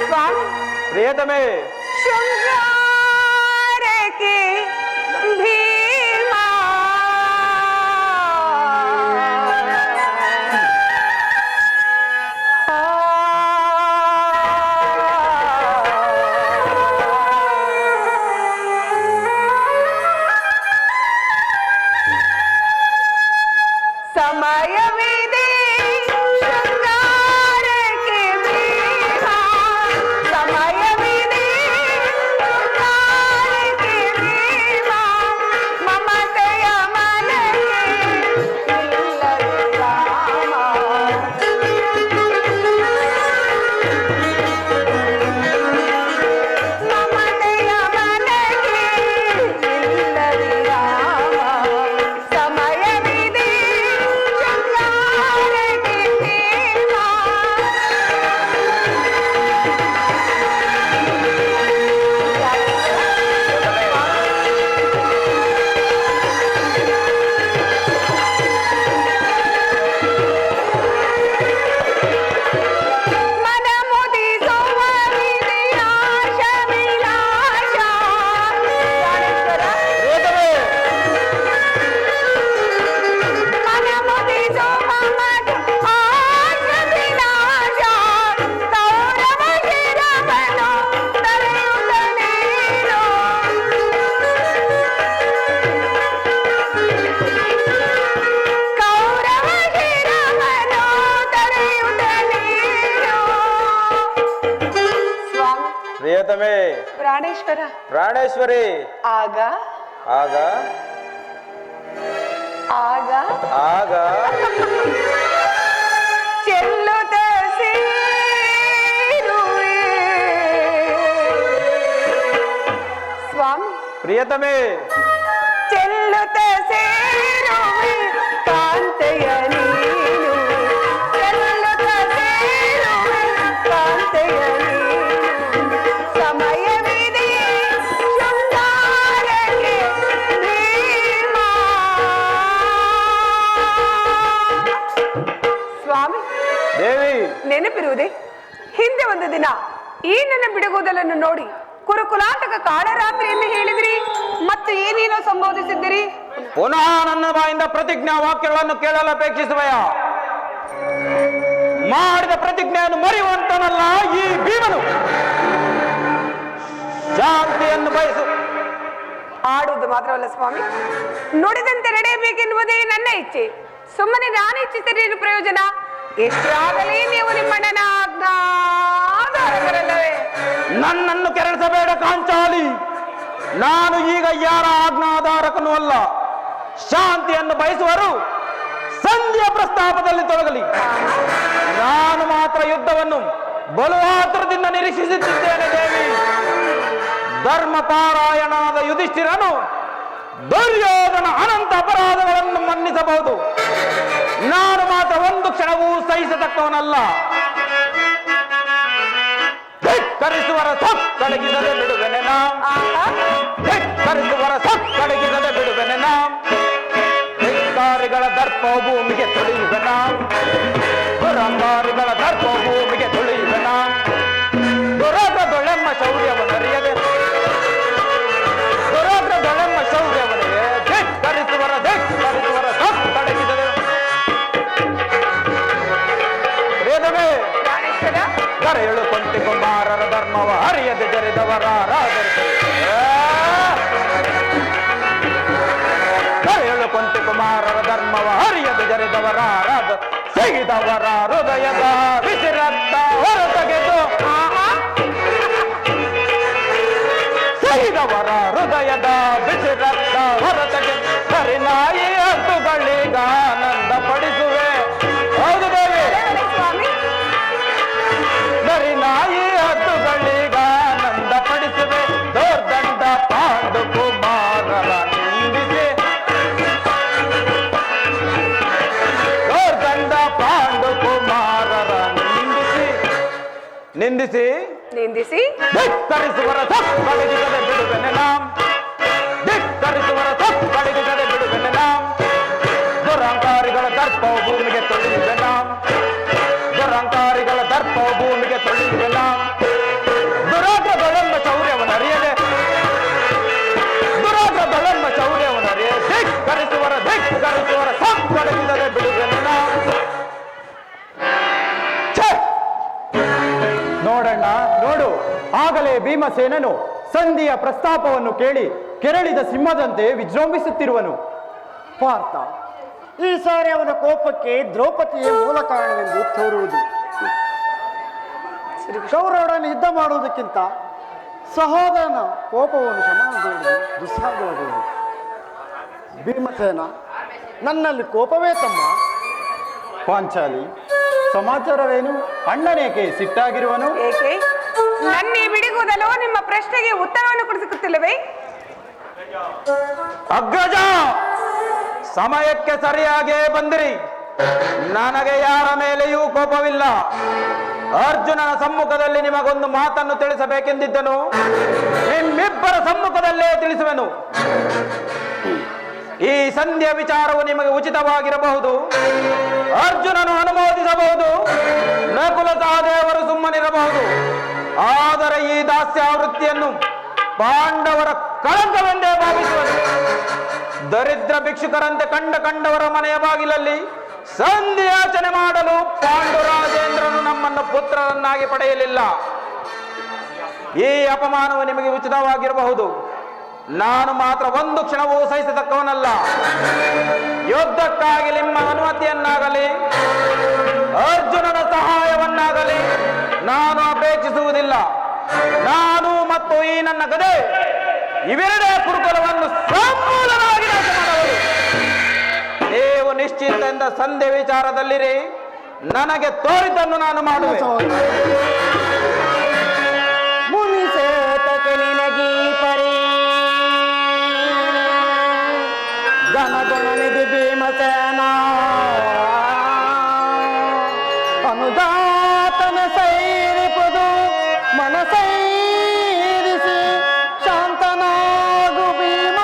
ಸ್ವಾಮಿ ಪ್ರಿಯತಮೇ ಶೃಂಗಾರಕ್ಕೆ ಭೀಮ ಸಮಯವಿದೆ ಶೃಂಗಾರಕ್ಕೆ ಭೀಮ ಸಮಯವಿದೆ ಶೃಂಗಾರಕ್ಕೆ ಭೀಮ ಮಮತೆಯ ಮನೆಗೆ ಇಲ್ಲವೇ ರಾಮ ಮಮತೆಯ ಮನೆಗೆ ಇಲ್ಲವೇ ರಾಮ ಸಮಯವಿದೆ ಶೃಂಗಾರಕ್ಕೆ ಭೀಮ ಮನ ಮುದಿಸುವ ವಿಧಿನಾಶ ವಿನಾಶ ಪ್ರಾಣೇಶ್ವರ ಮನ ಮುದಿಸುವ ಮದ ಆಶ ವಿನಾಶ ಕೌರವ ಶಿರವನ್ನು ತಲೆಯುತ್ತ ನೀನು ಕೌರವ ಶಿರವನ್ನು ತಲೆಯುತ್ತ ನೀನು ಸ್ವಾಮಿ ಪ್ರಿಯತಮೇ ಪ್ರಾಣೇಶ್ವರ ಪ್ರಾಣೇಶ್ವರಿ ಆಗ ಆಗ ಆಗ ಆಗ ಚೆಲ್ಲುತ್ತ ಸೇರುವೆ ಸ್ವಾಮಿ ಪ್ರಿಯತಮೇ ಚೆಲ್ಲುತ್ತ ಸೇರುವೆ ಕಾಂತೆಯ ನೀನು ಚೆಲ್ಲುತ್ತ ಸೇರುವೆ ಕಾಂತೆಯ ನೀನು ಸಮಯವಿದೆ ಶೃಂಗಾರಕ್ಕೆ ಭೀಮ ಸ್ವಾಮಿ ದೇವಿ ನೆನಪಿರುವುದೇ ಹಿಂದೆ ಒಂದು ದಿನ ಈ ನನ್ನ ಬಿಡುಗುದಲನ್ನು ನೋಡಿ ಕುರುಕುಲಾಟಕ ಕಾಳರಾತ್ರಿ ಎಂದು ಹೇಳಿದಿರಿ ಮತ್ತು ಏನೇನೋ ಸಂಬೋಧಿಸಿದ್ದೀರಿ ಪುನಃ ನನ್ನ ಬಾಯಿಂದ ಪ್ರತಿಜ್ಞಾ ವಾಕ್ಯಗಳನ್ನು ಕೇಳಲು ಅಪೇಕ್ಷಿಸುವೆಯ ಮಾಡಿದ ಪ್ರತಿಜ್ಞೆಯನ್ನು ಮರೆಯುವಂತನಲ್ಲ ಈ ಭೀಮನು ಶಾಂತಿಯನ್ನು ಬಯಸು ಆಡುವುದು ಮಾತ್ರವಲ್ಲ ಸ್ವಾಮಿ ನುಡಿದಂತೆ ನಡೆಯಬೇಕೆನ್ನುವುದೇ ನನ್ನ ಇಚ್ಛೆ ಸುಮ್ಮನೆ ನಾನು ಇಚ್ಛಿಸಿದ ಪ್ರಯೋಜನ ಎಷ್ಟಾಗಲಿ ನೀವು ನಿಮ್ಮಣ್ಣನ ಆಜ್ಞಾಧಾರಕರಲ್ಲವೇ ನನ್ನನ್ನು ಕೆರಳಿಸಬೇಡ ಕಾಂಚಾಲಿ ನಾನು ಈಗ ಯಾರ ಆಜ್ಞಾಧಾರಕನೂ ಅಲ್ಲ ಶಾಂತಿಯನ್ನು ಬಯಸುವರು ಸಂಧಿಯ ಪ್ರಸ್ತಾಪದಲ್ಲಿ ತೊಡಗಲಿ ನಾನು ಮಾತ್ರ ಯುದ್ಧವನ್ನು ಬಲು ಆತುರದಿಂದ ನಿರೀಕ್ಷಿಸುತ್ತಿದ್ದೇನೆ ದೇವಿ ಧರ್ಮಪಾರಾಯಣಾದ ಯುಧಿಷ್ಠಿರನು ದುರ್ಯೋಧನ ಅನಂತ ಅಪರಾಧಗಳನ್ನು ಮನ್ನಿಸಬಹುದು ನಾನು ಮಾತ್ರ ಒಂದು ಕ್ಷಣವೂ ಸಹಿಸತಕ್ಕವನಲ್ಲ ಧಿಕ್ಕರಿಸುವರ ಸೊಕ್ಕಡಗಿಸದೆ ಬಿಡುವೆನೆ ಧಿಕ್ಕರಿಸುವರ ಸೊಕ್ಕಡಗಿಸದೆ ಬಿಡುವೆನೆ ಧಿಕ್ಕಾರಿಗಳ ದರ್ಪ ಭೂಮಿಗೆ ತುಳಿಯುವೆನ ದುರಂಬಾರಿಗಳ ದರ್ಪ ಭೂಮಿಗೆ ತುಳಿಯುವೆನ ದುರಾಗ್ರದೊಳೆಮ್ಮ ಶೌರ್ಯವನ್ನರಿಯದೆ ದುರಾಗ್ರದೊಳೆಮ್ಮ ಶೌರ್ಯವನಿಗೆ ಧಿಕ್ಕರಿಸುವರ ಸೊಕ್ಕಡಗಿಸದೆ ವೇದವೇ ಕರೆಯಳು ಕೊಂಟಿಕೊಂಬ ಸೈದವರ ಹೃದಯದ ಬಿಸಿರಕ್ತ ಹೊರತೆಗೆದು ಸೈದವರ ಹೃದಯದ ಬಿಸಿರಕ್ತ ಹೊರತೆಗೆದು ಸರಿನಾಯಿ ಹತ್ತುಗಳಿಗ ಆನಂದ ಪಡಿಸುವೆ. ಹೌದು ದೇವಿ, ಸ್ವಾಮಿ ಸರಿನಾಯಿ ಹತ್ತುಗಳಿಗ ಆನಂದ ಪಡಿಸುವೆ. ದೋರ್ದಂಡ ಪಾಂಡು ಕುಮಾರರ ನಿಂದಿಸಿ ದೋರ್ದಂಡ ಪಾಂಡು ಕುಮಾರರ ನಿಂದಿಸಿ ನಿಂದಿಸಿ ಧಿಕ್ಕರಿಸುವರ ತಪ್ಪಳಿಗದೆ ಬಿಡುವೆನೆ ನಾಂ. ಧಿಕ್ಕರಿಸುವರ ತಪ್ಪಳಿಗದೆ ಬಿಡುವೆನೆ ನಾಂ. ದುರಂಕಾರಿಗಳ ದರ್ಪವು ಭೂಮಿಗೆ ತೊಳೆಯುವೆ ನಾಂ. ದುರಂಕಾರಿಗಳ ದರ್ಪವು ಭೂಮಿಗೆ ತೊಳೆಯುವೆ ನಾಂ. ದುರಾಗ್ರಗಳೆಂಬ ಶೌರ್ಯವನ್ನು ಅರಿಯದೆ ದುರಾಗ್ರಗಳೆಂಬ ಶೌರ್ಯವನ್ನು ಅರಿಯದೆ ಧಿಕ್ಕರಿಸುವರ ತಪ್ಪಳಿಗದೆ ಬಿಡುವೆನೆ ನಾಂ. ನೋಡಣ್ಣ ನೋಡು, ಆಗಲೇ ಭೀಮಸೇನನು ಸಂಧಿಯ ಪ್ರಸ್ತಾಪವನ್ನು ಕೇಳಿ ಕೆರಳಿದ ಸಿಂಹದಂತೆ ವಿಜೃಂಭಿಸುತ್ತಿರುವನು. ಪಾರ್ಥ, ಈ ಸಾರಿ ಅವನ ಕೋಪಕ್ಕೆ ದ್ರೌಪದಿಯೇ ಮೂಲ ಕಾರಣವೆಂದು ತೋರುವುದು. ಕೌರವರನ್ನು ಯುದ್ಧ ಮಾಡುವುದಕ್ಕಿಂತ ಸಹೋದರನ ಕೋಪವನ್ನು ಶಮನಗೊಳ್ಳುವುದು ದುಸ್ಸಾಧ್ಯವಾಗುವುದು. ಭೀಮಸೇನ, ನನ್ನಲ್ಲಿ ಕೋಪವೇ ತಮ್ಮ. ಪಾಂಚಾಲಿ, ಸಮಾಚಾರವೇನು? ಅಣ್ಣನೇಕೆ ಸಿಟ್ಟಾಗಿರುವನು? ಏಕೆ ನನ್ನಿ ಬಿಡಿಗುವುದಲ್ಲೋ ನಿಮ್ಮ ಪ್ರಶ್ನೆಗೆ ಉತ್ತರವನ್ನು ಕೊಡಿಸುತ್ತಿಲ್ಲವೇ? ಅಗ್ರಜ, ಸಮಯಕ್ಕೆ ಸರಿಯಾಗೇ ಬಂದಿರಿ. ನನಗೆ ಯಾರ ಮೇಲೆಯೂ ಕೋಪವಿಲ್ಲ. ಅರ್ಜುನನ ಸಮ್ಮುಖದಲ್ಲಿ ನಿಮಗೊಂದು ಮಾತನ್ನು ತಿಳಿಸಬೇಕೆಂದಿದ್ದನು. ನಿಮ್ಮಿಬ್ಬರ ಸಮ್ಮುಖದಲ್ಲೇ ತಿಳಿಸುವೆನು. ಈ ಸಂಧಿಯ ವಿಚಾರವು ನಿಮಗೆ ಉಚಿತವಾಗಿರಬಹುದು, ಅರ್ಜುನನು ಅನುಮೋದಿಸಬಹುದು, ನಕುಲ ಸಹದೇವರು ಸುಮ್ಮನಿರಬಹುದು. ಆದರೆ ಈ ದಾಸ್ಯಾವೃತ್ತಿಯನ್ನು ಪಾಂಡವರ ಕಳಂಕವೆಂದೇ ಭಾವಿಸುವರು. ದರಿದ್ರ ಭಿಕ್ಷುಕರಂತೆ ಕಂಡವರ ಮನೆಯ ಬಾಗಿಲಲ್ಲಿ ಸಂಧಿಯಾಚನೆ ಮಾಡಲು ಪಾಂಡುರಾಜೇಂದ್ರನು ನಮ್ಮನ್ನು ಪುತ್ರರನ್ನಾಗಿ ಪಡೆಯಲಿಲ್ಲ. ಈ ಅಪಮಾನವು ನಿಮಗೆ ಉಚಿತವಾಗಿರಬಹುದು. ನಾನು ಮಾತ್ರ ಒಂದು ಕ್ಷಣವೂ ಸಹಿಸತಕ್ಕವನಲ್ಲ. ಯುದ್ಧಕ್ಕಾಗಿ ನಿಮ್ಮ ಅನುಮತಿಯನ್ನಾಗಲಿ ಅರ್ಜುನನ ಸಹಾಯವನ್ನಾಗಲಿ ನಾನು ಅಪೇಕ್ಷಿಸುವುದಿಲ್ಲ. ನಾನು ಮತ್ತು ಈ ನನ್ನ ಗದೆ ಇವೆರಡೇ ಕುರುಕುಲವನ್ನು ಸಂಪೂರ್ಣವಾಗಿ ನಾಶ ಮಾಡಬಹುದು. ನೀವು ನಿಶ್ಚಿತದಿಂದ ಸಂಧಿ ವಿಚಾರದಲ್ಲಿರಿ. ನನಗೆ ತೋರಿದ್ದನ್ನು ನಾನು ಮಾಡುವೆ. ಮುನಿಸೇತಕ್ಕೆ ನಿನಗೀ ಪರಿ ಗಣಗಣನಿಧಿ ಭೀಮಸೇನ ಅನುದಾತನ ಸೈರಿಪುದು ಮನಸೈರಿಸಿ ಶಾಂತನಾಗು ಭೀಮ.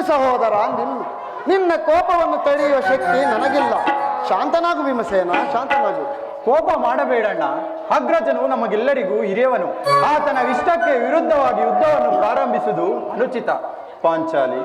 ಸಹೋದರ, ನಿನ್ನ ಕೋಪವನ್ನು ತಡೆಯುವ ಶಕ್ತಿ ನನಗಿಲ್ಲ. ಶಾಂತನಾಗು ಭೀಮಸೇನ, ಶಾಂತನಾಗು. ಕೋಪ ಮಾಡಬೇಡಣ್ಣ. ಅಗ್ರಜನು ನಮಗೆಲ್ಲರಿಗೂ ಹಿರಿಯವನು. ಆತನ ಇಷ್ಟಕ್ಕೆ ವಿರುದ್ಧವಾಗಿ ಯುದ್ಧವನ್ನು ಪ್ರಾರಂಭಿಸುವುದು ಅನುಚಿತ. ಪಾಂಚಾಲಿ,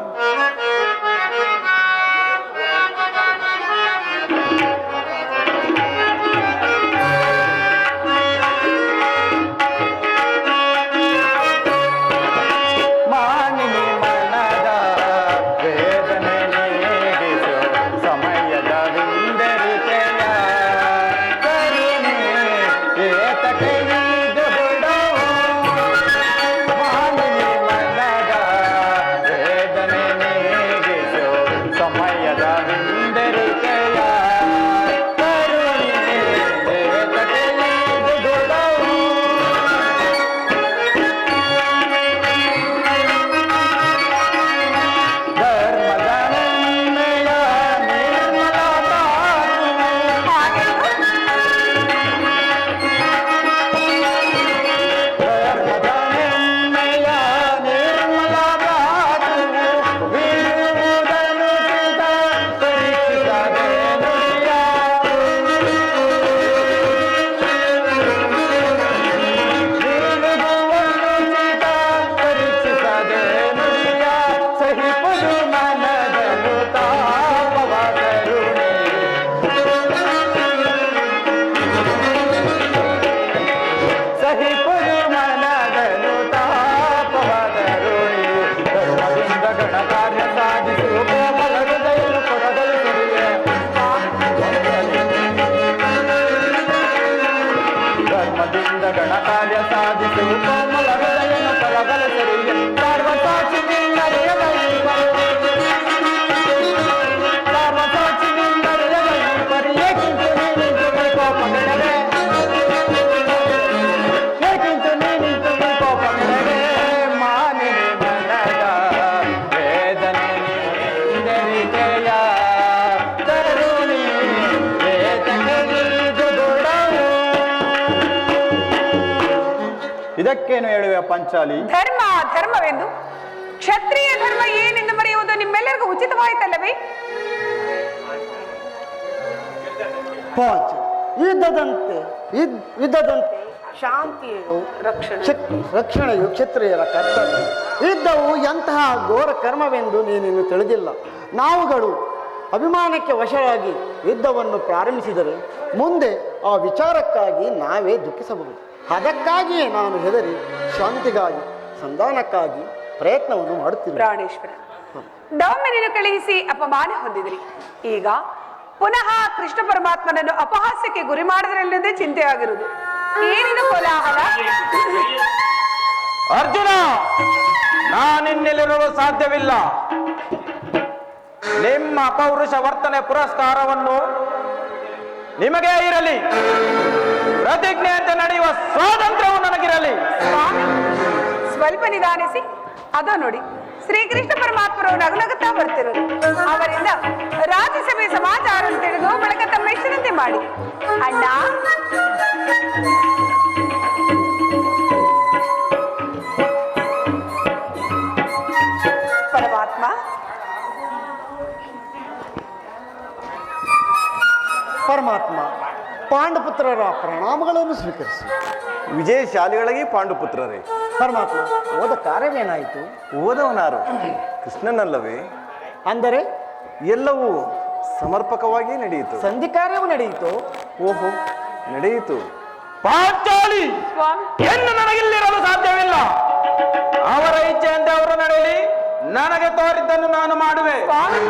ಇದಕ್ಕೇನು ಹೇಳುವೆ ಪಾಂಚಾಲಿ? ಧರ್ಮ ಧರ್ಮವೆಂದು ಕ್ಷತ್ರಿಯ ಧರ್ಮ ಏನೆಂದು ಮರೆಯುವುದು ನಿಮ್ಮೆಲ್ಲರಿಗೂ ಉಚಿತವಾಯಿತಲ್ಲವೇ? ಯುದ್ಧದಂತೆ ಶಾಂತಿಯು ರಕ್ಷಣೆಯು ಕ್ಷತ್ರಿಯರ ಕರ್ತವ್ಯ. ಯುದ್ಧವು ಎಂತಹ ಘೋರ ಕರ್ಮವೆಂದು ನೀನಿನ್ನು ತಿಳಿದಿಲ್ಲ. ನಾವುಗಳು ಅಭಿಮಾನಕ್ಕೆ ವಶರಾಗಿ ಯುದ್ಧವನ್ನು ಪ್ರಾರಂಭಿಸಿದರೆ ಮುಂದೆ ಆ ವಿಚಾರಕ್ಕಾಗಿ ನಾವೇ ದುಃಖಿಸಬಹುದು. ಅದಕ್ಕಾಗಿಯೇ ನಾನು ಹೆದರಿ ಶಾಂತಿಗಾಗಿ ಸಂಧಾನಕ್ಕಾಗಿ ಪ್ರಯತ್ನವನ್ನು ಮಾಡುತ್ತೀನಿ. ಪ್ರಾಣೇಶ್ವರ, ದೌಮ್ಯನನ್ನು ಕಳುಹಿಸಿ ಅಪಮಾನ ಹೊಂದಿದ್ರಿ. ಈಗ ಪುನಃ ಕೃಷ್ಣ ಪರಮಾತ್ಮನನ್ನು ಅಪಹಾಸ್ಯಕ್ಕೆ ಗುರಿ ಮಾಡಿದ್ರಲ್ಲದೆ ಚಿಂತೆಯಾಗಿರುವುದು. ಏನಿದು ಕೋಲಾಹಲ? ಅರ್ಜುನ, ನಾನಿನ್ನೆಲ್ಲಿರಲು ಸಾಧ್ಯವಿಲ್ಲ. ನಿಮ್ಮ ಅಪೌರುಷ ವರ್ತನೆ ಪುರಸ್ಕಾರವನ್ನು ನಿಮಗೇ ಇರಲಿ. ಪ್ರತಿಜ್ಞೆಯಂತೆ ನಡೆಯುವ ಸ್ವಾತಂತ್ರ್ಯವು ನನಗಿರಲಿ. ಸ್ವಾಮಿ, ಸ್ವಲ್ಪ ನಿಧಾನಿಸಿ. ಅದೋ ನೋಡಿ, ಶ್ರೀಕೃಷ್ಣ ಪರಮಾತ್ಮರು ನಗುನಗುತ್ತಾ ಬರ್ತಿರೋದು. ಅವರಿಂದ ರಾಜ್ಯಸಭೆ ಸಮಾಚಾರ ತಿಳಿದು ಬಳಿಕ ತಮ್ಮ ಇಷ್ಟದಂತೆ ಮಾಡಿ. ಅಣ್ಣ, ಪರಮಾತ್ಮ, ಪರಮಾತ್ಮ, ಪಾಂಡುಪುತ್ರರ ಪ್ರಣಾಮಗಳನ್ನು ಸ್ವೀಕರಿಸಿ. ವಿಜಯಶಾಲಿಗಳಾಗಿ ಪಾಂಡುಪುತ್ರರೇ. ಪರಮಾತ್ಮ, ಹೋದ ಕಾರ್ಯವೇನಾಯಿತು? ಓದವನಾರು ಕೃಷ್ಣನಲ್ಲವೇ? ಅಂದರೆ ಎಲ್ಲವೂ ಸಮರ್ಪಕವಾಗಿ ನಡೆಯಿತು. ಸಂಧಿ ಕಾರ್ಯವೂ ನಡೆಯಿತು. ಓಹೋ, ನಡೆಯಿತು. ಪಾಂಚಾಲಿ, ಸ್ವಾಮಿ, ಎಂದು ನನಗಿಲ್ಲಿರಲು ಸಾಧ್ಯವಿಲ್ಲ. ಅವರ ಇಚ್ಛೆಯಂತೆ ಅವರು ನಡೆಯಲಿ. ನನಗೆ ತೋರಿದ್ದನ್ನು ನಾನು ಮಾಡುವೆ. ಸ್ವಾಮಿ,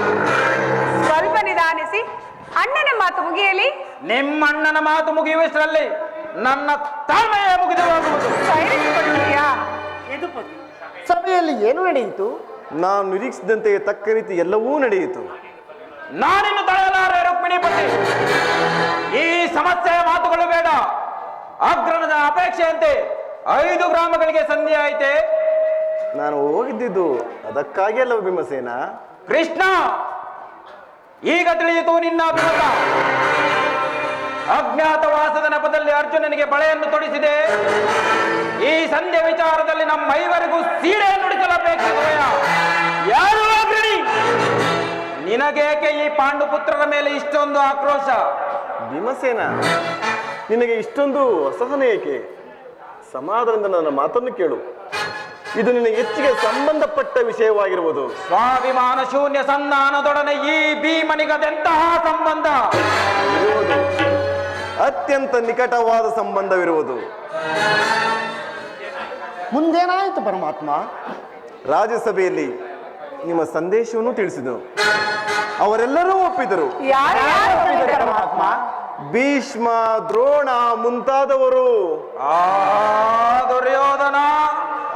ಸ್ವಲ್ಪ ನಿಧಾನಿಸಿ. ಅಣ್ಣನ ಮಾತು ಮುಗಿಯಲಿ. ನಿಮ್ಮ ಅಣ್ಣನ ಮಾತು ಮುಗಿಯುವಷ್ಟರಲ್ಲಿ ನನ್ನ ತಾಳ್ಮೆಯೇ ಮುಗಿದು ಹೋಗುವುದು. ಸೈರಿಸಿಕೊಳ್ಳುತ್ತೀಯಾ? ಸಭೆಯಲ್ಲಿ ಏನು ನಡೆಯಿತು? ನಾನು ನಿರೀಕ್ಷಿಸಿದಂತೆ ತಕ್ಕ ರೀತಿ ಎಲ್ಲವೂ ನಡೆಯಿತು. ನಾನಿನ್ನು ತಡೆಯಲಾರೆ ರುಕ್ಮಿಣಿಪತಿ. ಈ ಸಮಸ್ಯೆಯ ಮಾತುಗಳು ಬೇಡ. ಅಗ್ರಣದ ಅಪೇಕ್ಷೆಯಂತೆ 5 ಗ್ರಾಮಗಳಿಗೆ ಸಂಧಿ ಆಯಿತೆ. ನಾನು ಹೋಗಿದ್ದಿದ್ದು ಅದಕ್ಕಾಗಿ ಅಲ್ಲವ ಭೀಮಸೇನ? ಕೃಷ್ಣ, ಈಗ ತಿಳಿಯಿತು ನಿನ್ನ ಅಭಿಮತ. ಅಜ್ಞಾತವಾಸದ ನೆಪದಲ್ಲಿ ಅರ್ಜುನನಿಗೆ ಬಳೆಯನ್ನು ತೊಡಿಸಿದೆ. ಈ ಸಂಧ್ಯೆ ವಿಚಾರದಲ್ಲಿ ನಮ್ಮ ಐವರಿಗೂ ಸೀರೆಯನ್ನು ನುಡಿಸಲಬೇಕಿದೆಯಾ? ಯಾರು ಅಗ್ರಣಿ? ನಿನಗೇಕೆ ಈ ಪಾಂಡುಪುತ್ರರ ಮೇಲೆ ಇಷ್ಟೊಂದು ಆಕ್ರೋಶ? ಭೀಮಸೇನ, ನಿನಗೆ ಇಷ್ಟೊಂದು ಅಸಹನೆ ಏಕೆ? ಸಮಾಧಾನದಿಂದ ನನ್ನ ಮಾತನ್ನು ಕೇಳು. ಇದು ನಿನಗೆ ಹೆಚ್ಚಿಗೆ ಸಂಬಂಧಪಟ್ಟ ವಿಷಯವಾಗಿರುವುದು. ಸ್ವಾಭಿಮಾನ ಶೂನ್ಯ ಸಂಧಾನದೊಡನೆ ಈ ಭೀಮನಿಗದೆಂತಹ ಸಂಬಂಧ ಇರುವುದು ಅತ್ಯಂತ ನಿಕಟವಾದ ಸಂಬಂಧವಿರುವುದು. ಮುಂದೇನಾಯಿತು ಪರಮಾತ್ಮ? ರಾಜ್ಯಸಭೆಯಲ್ಲಿ ನಿಮ್ಮ ಸಂದೇಶವನ್ನು ತಿಳಿಸಿದರು. ಅವರೆಲ್ಲರೂ ಒಪ್ಪಿದರು. ಯಾರು ಪರಮಾತ್ಮ ಭೀಷ್ಮ, ದ್ರೋಣ ಮುಂತಾದವರು. ಆ ದುರ್ಯೋಧನ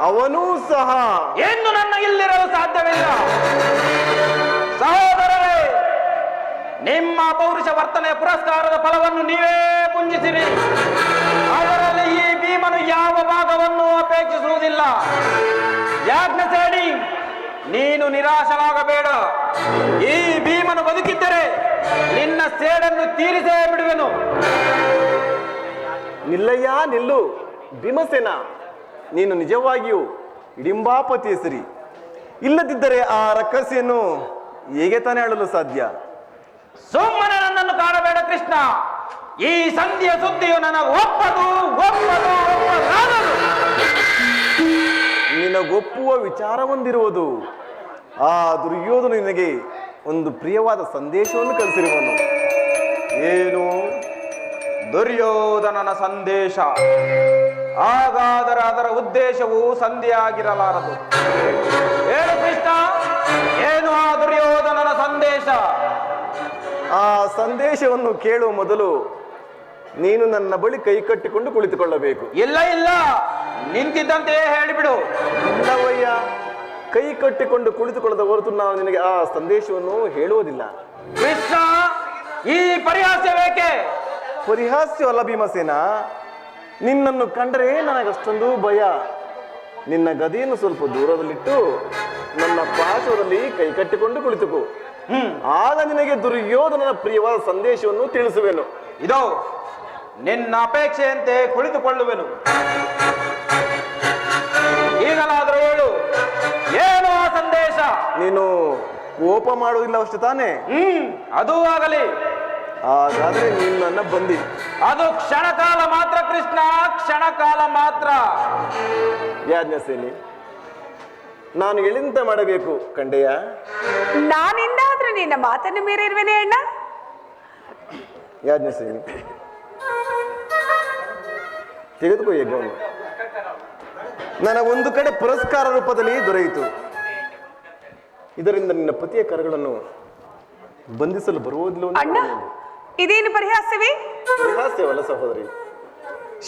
ಅವನೂ ಸಹ. ಎಂದು ನನ್ನ ಇಲ್ಲಿರಲು ಸಾಧ್ಯವಿಲ್ಲ. ಸಹೋದರರೇ, ನಿಮ್ಮ ಪೌರುಷ ವರ್ತನೆಯ ಪುರಸ್ಕಾರದ ಫಲವನ್ನು ನೀವೇ ಪುಂಜಿಸಿರಿ. ಅದರಲ್ಲಿ ಈ ಭೀಮನು ಯಾವ ಭಾಗವನ್ನು ಅಪೇಕ್ಷಿಸುವುದಿಲ್ಲ. ಯಾಜ್ಞಸೇನಿ, ನೀನು ನಿರಾಶರಾಗಬೇಡ. ಈ ಭೀಮನು ಬದುಕಿದ್ದರೆ ನಿನ್ನ ಸೇಡನ್ನು ತೀರಿಸೇ ಬಿಡುವೆನು. ನಿಲ್ಲಯ್ಯ ನಿಲ್ಲು. ಭೀಮಸೇನ, ನೀನು ನಿಜವಾಗಿಯೂ ಹಿಡಿಂಬಾಪತಿ ಹೆಸರಿ. ಇಲ್ಲದಿದ್ದರೆ ಆ ರಕ್ಕಸಿಯನ್ನು ಹೇಗೆ ತಾನೇ ಆಳಲು ಸಾಧ್ಯ? ಸುಮ್ಮನೆ ನನ್ನನ್ನು ಕಾಣಬೇಡ ಕೃಷ್ಣ. ಈ ಸಂಧಿಯ ಸುದ್ದಿಯು ನನಗೆ ಒಪ್ಪಲಾಗದು. ನಿನಗೊಪ್ಪುವ ವಿಚಾರವೊಂದಿರುವುದು. ಆ ದುರ್ಯೋಧನ ನಿನಗೆ ಒಂದು ಪ್ರಿಯವಾದ ಸಂದೇಶವನ್ನು ಕಳಿಸಿರುವನು. ಏನು? ದುರ್ಯೋಧನನ ಸಂದೇಶ? ಹಾಗಾದರೆ ಅದರ ಉದ್ದೇಶವು ಸಂಧಿಯಾಗಿರಲಾರದು. ಏನು ಕೃಷ್ಣ, ಏನು ಆ ದುರ್ಯೋಧನನ ಸಂದೇಶ? ಆ ಸಂದೇಶವನ್ನು ಕೇಳುವ ಮೊದಲು ನೀನು ನನ್ನ ಬಳಿ ಕೈ ಕಟ್ಟಿಕೊಂಡು ಕುಳಿತುಕೊಳ್ಳಬೇಕು. ಇಲ್ಲ, ನಿಂತಿದ್ದಂತೆಯೇ ಹೇಳಿಬಿಡು. ಇಲ್ಲವಯ್ಯ, ಕೈ ಕಟ್ಟಿಕೊಂಡು ಕುಳಿತುಕೊಳ್ಳದ ಹೊರತು ನಾವು ನಿನಗೆ ಆ ಸಂದೇಶವನ್ನು ಹೇಳುವುದಿಲ್ಲ. ಕೃಷ್ಣ, ಈ ಪರಿಹಾಸ್ಯ ಬೇಕೆ? ಪರಿಹಾಸ್ಯವಲ್ಲ ಭೀಮಸೇನ. ನಿನ್ನನ್ನು ಕಂಡರೆ ನನಗಷ್ಟೊಂದು ಭಯ. ನಿನ್ನ ಗದೆಯನ್ನು ಸ್ವಲ್ಪ ದೂರದಲ್ಲಿಟ್ಟು ನನ್ನ ಪಾರ್ಶ್ವದಲ್ಲಿ ಕೈ ಕಟ್ಟಿಕೊಂಡು ಕುಳಿತುಕೋ. ಆಗ ನಿನಗೆ ದುರ್ಯೋಧನನ ಪ್ರಿಯವಾದ ಸಂದೇಶವನ್ನು ತಿಳಿಸುವೆನು. ಇದೋ ನಿನ್ನ ಅಪೇಕ್ಷೆಯಂತೆ ಕುಳಿತುಕೊಳ್ಳುವೆನು. ಈಗಲಾದರೂ ಹೇಳು, ಏನು ಆ ಸಂದೇಶ? ನೀನು ಕೋಪ ಮಾಡುವುದಿಲ್ಲ ಅಷ್ಟು ತಾನೇ? ಅದೂ ಆಗಲಿ. ಹಾಗಾದ್ರೆ ನೀನು ನನ್ನ ಬಂದಿ. ಅದು ಕ್ಷಣಕಾಲ ಮಾತ್ರ ಕೃಷ್ಣ, ಕ್ಷಣಕಾಲ ಮಾತ್ರ. ಯಾಜ್ಞಸೇನಿ, ನಾನು ಎಳಿಂತ ಮಾಡಬೇಕು ಕಂಡೆಯ? ನಾನಿಂದಾದ್ರೂ ನಿನ್ನ ಮಾತನ್ನು ಮೀರಿರುವೆನೇ ಅಣ್ಣ? ಯಾಜ್ಞಸೇನಿ, ತೆಗೆದುಕೋ ಯಜ್ಞವನ್ನು. ನನಗೊಂದು ಕಡೆ ಪುರಸ್ಕಾರ ರೂಪದಲ್ಲಿ ದೊರೆಯಿತು. ಇದರಿಂದ ನಿನ್ನ ಪತಿಯ ಕರಗಳನ್ನು ಬಂಧಿಸಲು ಬರುವುದಿಲ್ಲ. ಅಣ್ಣ, ಇದೇನು ಪರಿಹಾಸವೇ? ಪರಿಹಾಸ್ಯವಲ್ಲ ಸಹೋದರಿ.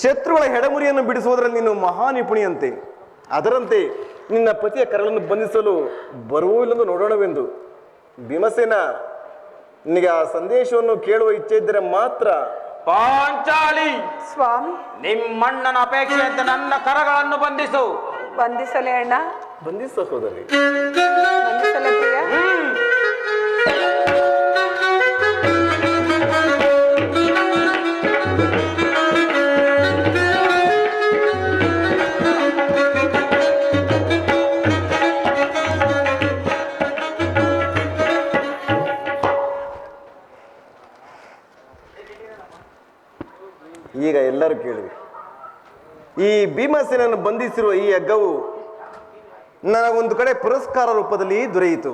ಶತ್ರುಗಳ ಹೆಡಮುರಿಯನ್ನು ಬಿಡಿಸುವುದರಲ್ಲಿ ನೀನು ಮಹಾ ನಿಪುಣಿಯಂತೆ. ಅದರಂತೆ ನಿನ್ನ ಪತಿಯ ಕರಗಳನ್ನು ಬಂಧಿಸಲು ಬರುವುದಿല്ലെಂದು ನೋಡೋಣವೆಂದು. ಭೀಮಸೇನ, ನಿನಗೆ ಆ ಸಂದೇಶವನ್ನು ಕೇಳುವ ಇಚ್ಛೆ ಇದ್ದರೆ ಮಾತ್ರ. ಪಾಂಚಾಲಿ, ಸ್ವಾಮಿ, ನಿಮ್ಮಣ್ಣನ ಅಪೇಕ್ಷೆಯಂತೆ ನನ್ನ ಕರಗಳನ್ನು ಬಂಧಿಸು. ಬಂಧಿಸಲೇ ಅಣ್ಣ? ಬಂಧಿಸ ಸಹೋದರಿ. ಬಂಧಿಸಲೇ ಪ್ರಿಯ? ಈಗ ಎಲ್ಲರೂ ಕೇಳಿರಿ. ಈ ಭೀಮಸೇನನ್ನು ಬಂಧಿಸಿರುವ ಈ ಹಗ್ಗವು ನನಗೊಂದು ಕಡೆ ಪುರಸ್ಕಾರ ರೂಪದಲ್ಲಿ ದೊರೆಯಿತು.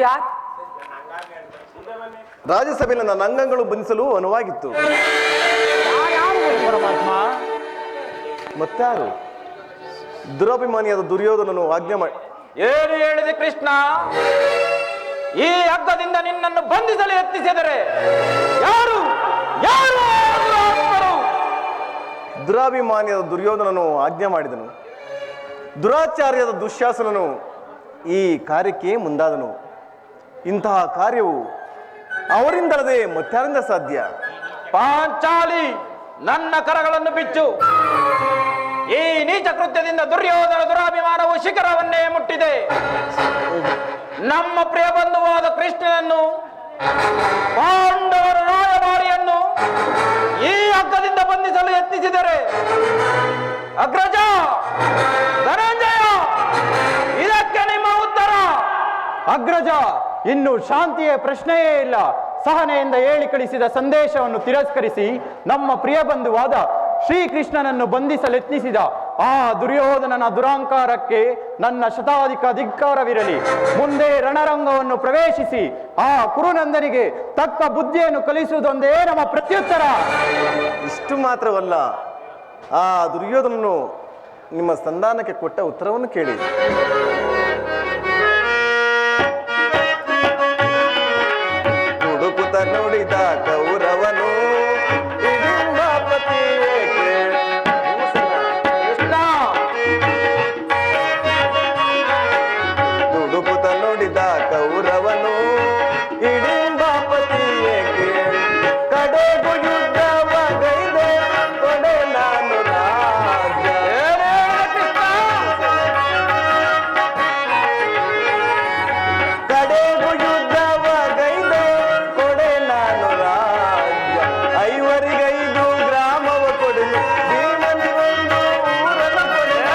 ಯಾರು? ರಾಜ್ಯಸಭೆಯಲ್ಲಿ ನನ್ನ ಅಂಗಗಳು ಬಂಧಿಸಲು ಅನುವಾಗಿತ್ತು. ಪರಮಾತ್ಮ ಮತ್ತಾರು? ದುರಭಿಮಾನಿಯಾದ ದುರ್ಯೋಧನನು ಆಜ್ಞೆ ಮಾಡಿ. ಏನು ಹೇಳಿದೆ ಕೃಷ್ಣ? ಈ ಹಗ್ಗದಿಂದ ನಿನ್ನನ್ನು ಬಂಧಿಸಲು ಯತ್ನಿಸಿದರೆ ಯಾರು ಯಾರು? ದುರಾಭಿಮಾನಿಯಾದ ದುರ್ಯೋಧನನು ಆಜ್ಞೆ ಮಾಡಿದನು. ದುರಾಚಾರ್ಯದ ದುಶ್ಯಾಸನನು ಈ ಕಾರ್ಯಕ್ಕೆ ಮುಂದಾದನು. ಇಂತಹ ಕಾರ್ಯವು ಅವರಿಂದಲ್ಲದೆ ಮತ್ತಾರಿಂದ ಸಾಧ್ಯ? ಪಾಂಚಾಲಿ, ನನ್ನ ಕರಗಳನ್ನು ಬಿಚ್ಚು. ಈ ನೀಚ ಕೃತ್ಯದಿಂದ ದುರ್ಯೋಧನ ದುರಾಭಿಮಾನವು ಶಿಖರವನ್ನೇ ಮುಟ್ಟಿದೆ. ನಮ್ಮ ಪ್ರಿಯ ಬಂಧುವಾದ ಕೃಷ್ಣನನ್ನು, ಪಾಂಡವರ ರಾಯಭಾರಿಯನ್ನು ಈ ಹಗ್ಗದಿಂದ ಬಂಧಿಸಲು ಯತ್ನಿಸಿದರೆ ಅಗ್ರಜ, ಧನಂಜಯ, ಇದಕ್ಕೆ ನಿಮ್ಮ ಉತ್ತರ? ಅಗ್ರಜ, ಇನ್ನು ಶಾಂತಿಯ ಪ್ರಶ್ನೆಯೇ ಇಲ್ಲ. ಸಹನೆಯಿಂದ ಹೇಳಿ ಕಳಿಸಿದ ಸಂದೇಶವನ್ನು ತಿರಸ್ಕರಿಸಿ ನಮ್ಮ ಪ್ರಿಯ ಬಂಧುವಾದ ಶ್ರೀಕೃಷ್ಣನನ್ನು ಬಂಧಿಸಲೆತ್ನಿಸಿದ ಆ ದುರ್ಯೋಧನನ ದುರಾಂಕಾರಕ್ಕೆ ನನ್ನ ಶತಾಧಿಕ ಧಿಕ್ಕಾರವಿರಲಿ. ಮುಂದೆ ರಣರಂಗವನ್ನು ಪ್ರವೇಶಿಸಿ ಆ ಕುರುನಂದನಿಗೆ ತಕ್ಕ ಬುದ್ಧಿಯನ್ನು ಕಲಿಸುವುದೊಂದೇ ನಮ್ಮ ಪ್ರತ್ಯುತ್ತರ. ಇಷ್ಟು ಮಾತ್ರವಲ್ಲ, ಆ ದುರ್ಯೋಧನನು ನಿಮ್ಮ ಸಂಧಾನಕ್ಕೆ ಕೊಟ್ಟ ಉತ್ತರವನ್ನು ಕೇಳಿ. ಹುಡುಕುತ್ತ ನೋಡಿದ ಕೌರವನು ಹಿಡಿಂಬಾಪತಿ ಏಕೆ? ಹುಡುಕುತ್ತ ನೋಡಿದ ಕೌರವನು ಹಿಡಿಂಬಾಪತಿ ಏಕೆ? ಕಡೆಗೂ ಯುದ್ಧವ ಗೈದೆ ಕೊಡೆ ನಾನು ರಾಜ್ಯ. ಕಡೆಗೂ ಯುದ್ಧವ ಗೈದೆ ಕೊಡೆ ನಾನು ರಾಜ್ಯ. 5 ಗ್ರಾಮವ ಕೊಡೆನು, ಭೀಮನಿಗೊಂದು ಊರನ್ನು ಕೊಡೆನು.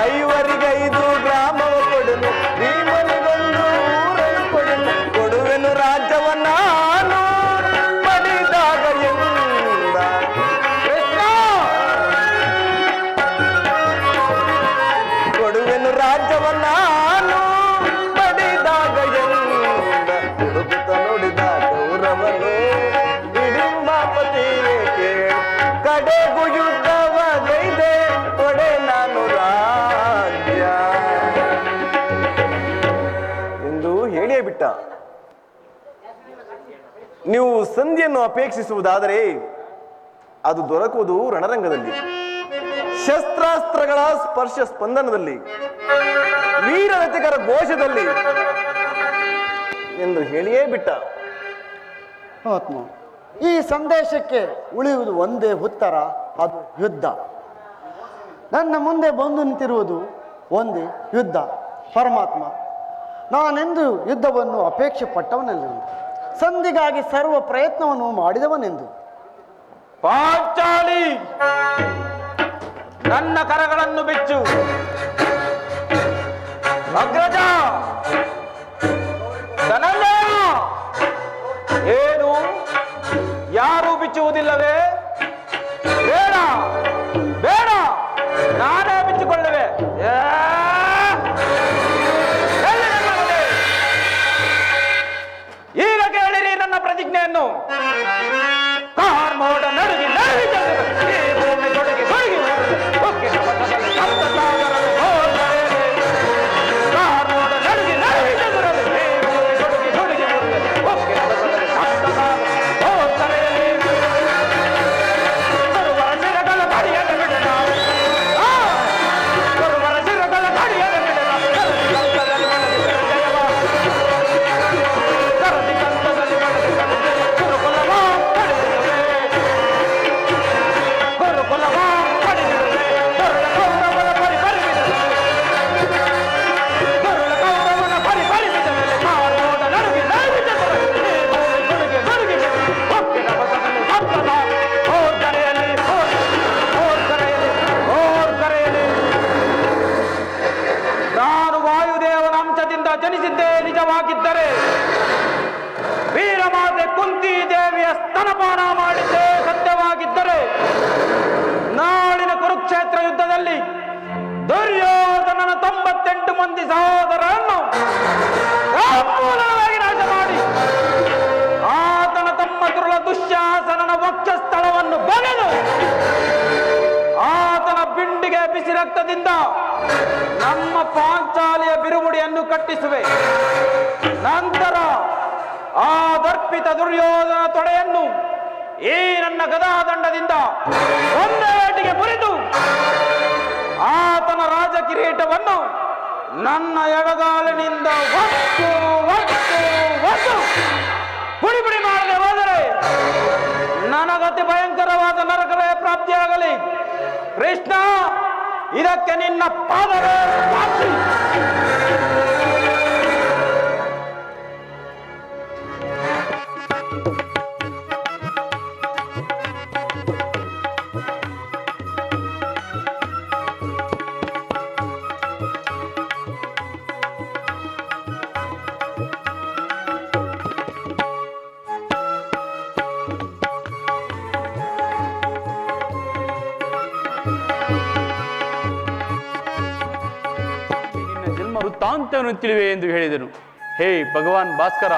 5 ಗ್ರಾಮವ ಕೊಡೆನು, ಭೀಮನಿಗೊಂದು ಊರನ್ನು ಕೊಡೆನು. ಕೊಡುವೆನು ರಾಜ್ಯವ ನಾನು ಪಡೆದಾಗ ಎಂದ. ಕೊಡುವೆನು ರಾಜ್ಯವ ನಾನು ಪಡೆದಾಗ ಎಂದ. ಹುಡುಕುತ್ತ ನೋಡಿದ ಕೌರವನು ಹಿಡಿಂಬಾಪತಿ ಏಕೆ? ಕಡೆಗೂ ಯುದ್ಧವ ಗೈದೆ ಕೊಡೆ ನಾನು ರಾಜ್ಯ ಎಂದು ಹೇಳಿಯೇ ಬಿಟ್ಟ. ನೀವು ಸಂಧಿಯನ್ನು ಅಪೇಕ್ಷಿಸುವುದಾದರೆ ಅದು ದೊರಕುವುದು ರಣರಂಗದಲ್ಲಿ, ಶಸ್ತ್ರಾಸ್ತ್ರಗಳ ಸ್ಪರ್ಶ ಸ್ಪಂದನದಲ್ಲಿ, ವೀರರತಿಕರ ಘೋಷದಲ್ಲಿ ಎಂದು ಹೇಳಿಯೇ ಬಿಟ್ಟ. ಆತ್ಮ, ಈ ಸಂದೇಶಕ್ಕೆ ಉಳಿಯುವುದು ಒಂದೇ ಉತ್ತರ, ಅದು ಯುದ್ಧ. ನನ್ನ ಮುಂದೆ ಬಂದು ನಿಂತಿರುವುದು ಒಂದೇ ಯುದ್ಧ. ಪರಮಾತ್ಮ, ನಾನೆಂದು ಯುದ್ಧವನ್ನು ಅಪೇಕ್ಷೆ ಪಟ್ಟವನೆಂದು, ಸಂಧಿಗಾಗಿ ಸರ್ವ ಪ್ರಯತ್ನವನ್ನು ಮಾಡಿದವನೆಂದು. ಪಾಂಚಾಲಿ, ನನ್ನ ಕರಗಳನ್ನು ಬಿಚ್ಚು. ಅಗ್ರಜ, ಧನಂಜಯ, ಏನು ಯಾರೂ ಬಿಚ್ಚುವುದಿಲ್ಲವೇ? ಬೇಡ ಬೇಡ, ನಾನೇ ಬಿಚ್ಚಿಕೊಳ್ಳುವೆ. ಎಲ್ಲಿ ನನ್ನ ಮನೆ? ಈಗ ಕೇಳಿರಿ ನನ್ನ ಪ್ರತಿಜ್ಞೆಯನ್ನು. ಕಾರ್ಮೋಡ ನಡುಗಿ ನಡುಗಿ ಚಲಿಸಿದ ಈ ಭೂಮಿ ತೊಡಗಿ ತೊಡಗಿ ಉಕ್ಕಿನ ಪಥದಲ್ಲಿ ಸಪ್ತ ಸಾಗರದ ಹೋದರೆ. ಕಾರ್ಮೋಡ ನಡುಗಿ ನಡುಗಿ ಚಲಿಸಿರಲು ಈ ಭೂಮಿ ತೊಡಗಿ ತೊಡಗಿ ಉಕ್ಕಿನ ಪಥದಲ್ಲಿ ಸಪ್ತ ಸಾಗರದ ಹೋದರೆ. ಸರ್ವರ ಶಿರಗಳ ಬಡಿಯನ್ನು ಬಿಡೋಣ, ಸರ್ವರ ಶಿರಗಳ ಬಡಿಯನ್ನು ಬಿಡೋಣ. ಕಂತದಲ್ಲಿ ಮನಸ್ಸಿನ ಜಯವ, ಸರದಿ ಕಂತದಲ್ಲಿ ಮನಸ್ಸಿನ ಜಯ. ಗುರುಕುಲವ ಪಡೆದಿರುವೆ, ಗುರುಕುಲವ ಪಡೆದಿರುವೆ. ಗರುಡ ಕೌರವನ ಪರಿಪರಿಮಿದಲೆ, ಗರುಡ ಕೌರವನ ಪರಿಪರಿಮಿದಲೆ. ಕಾರ್ಮೋಡ ನಡುಗಿ ನಡುಗಿ ಚಲಿಸಿದ ಈ ಭೂಮಿ ತೊಡಗಿ ತೊಡಗಿ ಉಕ್ಕಿನ ಪಥದಲ್ಲಿ ಸಪ್ತ ಓರ್ ಕರೆಯಲಿ, ಓರ್ ಕರೆಯಲಿ, ಓರ್ ಕರೆಯಲಿ. ನಾನು ವಾಯುದೇವನ ಅಂಶದಿಂದ ಜನಿಸಿದ್ದೇ ನಿಜವಾಗಿದ್ದರೆ, ವೀರಮಾತೆ ಕುಂತಿ ದೇವಿಯ ಸ್ತನಪಾನ ಮಾಡಿದ್ದೇ ಸತ್ಯವಾಗಿದ್ದರೆ, ನಾಳಿನ ಕುರುಕ್ಷೇತ್ರ ಯುದ್ಧದಲ್ಲಿ ದುರ್ಯೋಧನನ 98 ಮಂದಿ ಸಹೋದರರನ್ನು ಸಮೂಲವಾಗಿ ನಾಶ ಮಾಡಿ ಆತನ ತಮ್ಮ ದುರ್ಲ ದುಶ್ಯಾಸನನ ವಕ್ಷಸ್ಥಳವನ್ನು ಬಗೆದು ಆತನ ಬಿಂಡಿಗೆ ಬಿಸಿ ರಕ್ತದಿಂದ ನಮ್ಮ ಪಾಂಚಾಲಿಯ ಬಿರುಮುಡಿಯನ್ನು ಕಟ್ಟಿಸುವೆ. ನಂತರ ಆ ದರ್ಪಿತ ದುರ್ಯೋಧನ ತೊಡೆಯನ್ನು ಈ ನನ್ನ ಗದಾದಂಡದಿಂದ ಒಂದೇ ಏಟಿಗೆ ಮುರಿದು ಆತನ ರಾಜ ಕಿರೀಟವನ್ನು ನನ್ನ ಎಡಗಾಲಿನಿಂದ ಒತ್ತು ಒತ್ತು ಒತ್ತು ಪುಡಿ ಪುಡಿ ಮಾಡದೆ ಹೋದರೆ ನನಗತಿ ಭಯಂಕರವಾದ ನರಕವೇ ಪ್ರಾಪ್ತಿಯಾಗಲಿ. ಕೃಷ್ಣ, ಇದಕ್ಕೆ ನಿನ್ನ ಪಾದವೇ ಸಾಕ್ಷಿ. ವೃತ್ತಾಂತವನ್ನು ತಿಳಿವೆ ಎಂದು ಹೇಳಿದನು. ಹೇ ಭಗವಾನ್ ಭಾಸ್ಕರ,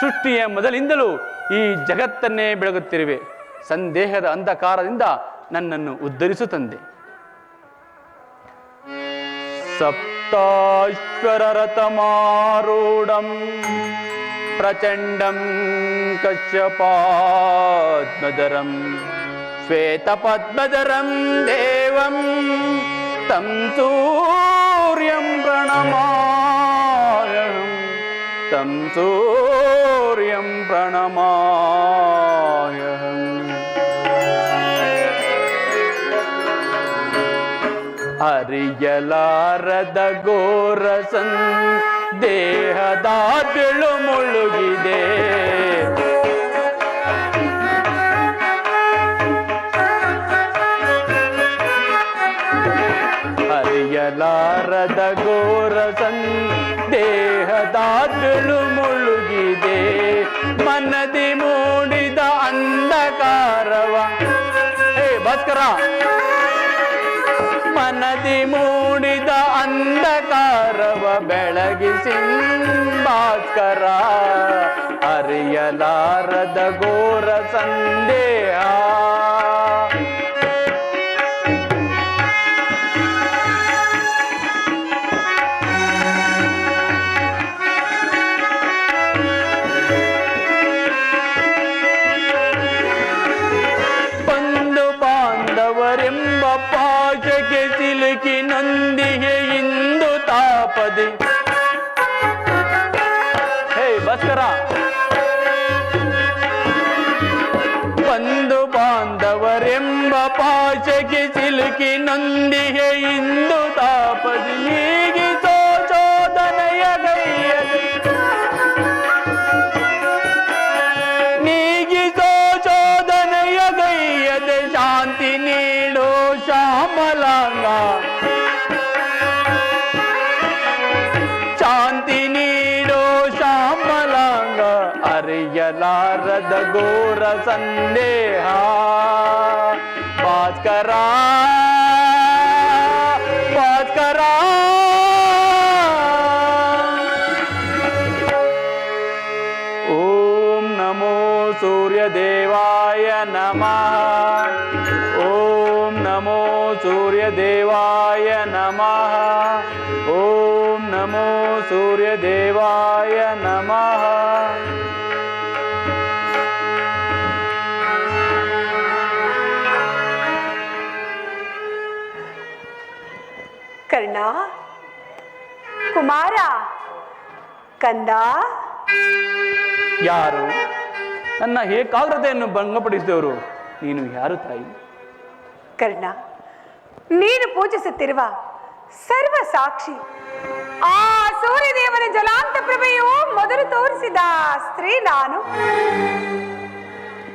ಸೃಷ್ಟಿಯ ಮೊದಲಿಂದಲೂ ಈ ಜಗತ್ತನ್ನೇ ಬೆಳಗುತ್ತಿರುವೆ. ಸಂದೇಹದ ಅಂಧಕಾರದಿಂದ ನನ್ನನ್ನು ಉದ್ಧರಿಸು ತಂದೆ. ಸಪ್ತಾಶ್ವರರಥಮಾರೂಢಂ ಪ್ರಚಂಡಂ ಕಶ್ಯಪಾತ್ಮಧರಂ ಶ್ವೇತಪದ್ಮಧರಂ ದೇವಂ ತಂ ಸೂರ್ಯಂ ಪ್ರಣಮಾಮ್ಯಹಂ ತಂ ಸೂರ್ಯಂ ಪ್ರಣಮಾಮ್ಯಹಂ. ಅರಿಯಲಾರದ ಘೋರ ದೇಹದ ಬೆಳು ಮುಳುಗಿದೆ. ಅರಿಯಲಾರದ ಘೋರ ದೇಹದ ಬೆಳು ಮುಳುಗಿದೆ. ಮನದಿ ಮೂಡಿದ ಅಂಧಕಾರವ, ಹೇ ಭಾಸ್ಕರ, ಮನದಿ ಮೂಡಿದ ಅಂಧಕಾರವ ಬೆಳಗಿಸಿ ಭಾಸ್ಕರ. ಅರಿಯಲಾರದ ಘೋರ ಸಂದೇಹ. ಎಂಬ ಪಾಶಕ್ಕೆ ಸಿಲುಕಿ ನಂದಿಗೆ ಇಂದು ತಾಪದೆ. ಹೇ ಭಾಸ್ಕರ, ಬಂಧು ಬಾಂಧವರೆಂಬ ಪಾಶಕ್ಕೆ ಸಿಲುಕಿ ನಂದಿಗೆ ಇಂದು ತಾಪದೆ. ಹೀಗೆ ಶೋಧನೆಯ ಗೈಯದೆ ನೀಗಿಸೋ ಶೋಧನೆಯ ಗೈಯದೆ ಶಾಂತಿ ನೀಡೋ ಶ್ಯಾಮಲಾಂಗ. ಶಾಂತಿ ನೀಡೋ ಶ್ಯಾಮಲಾಂಗ. ಅರಿಯಲಾರದ ಘೋರ ಸಂದೇಹ. ಭಾಸ್ಕರ ಭಾಸ್ಕರ, ಓಂ ನಮೋ ಸೂರ್ಯದೇವಾಯ ನಮಃ. ಓಂ ನಮೋ ಸೂರ್ಯದೇವಾಯ ನಮಃ. ಓಂ ನಮೋ ಸೂರ್ಯದೇವಾಯ ನಮಃ. ಕರ್ಣ, ಕುಮಾರ, ಕಂದ. ಯಾರು ನನ್ನ ಏಕಾಗ್ರತೆಯನ್ನು ಭಂಗಪಡಿಸಿದವರು? ನೀನು ಯಾರು ತಾಯಿ? ಕರ್ಣ, ನೀನು ಪೂಜಿಸುತ್ತಿರುವ ಸರ್ವ ಸಾಕ್ಷಿ ಆ ಸೂರ್ಯದೇವನ ಜಲಾಂತ ಪ್ರಭೆಯು ಮೊದಲು ತೋರಿಸಿದ ಸ್ತ್ರೀ ನಾನು.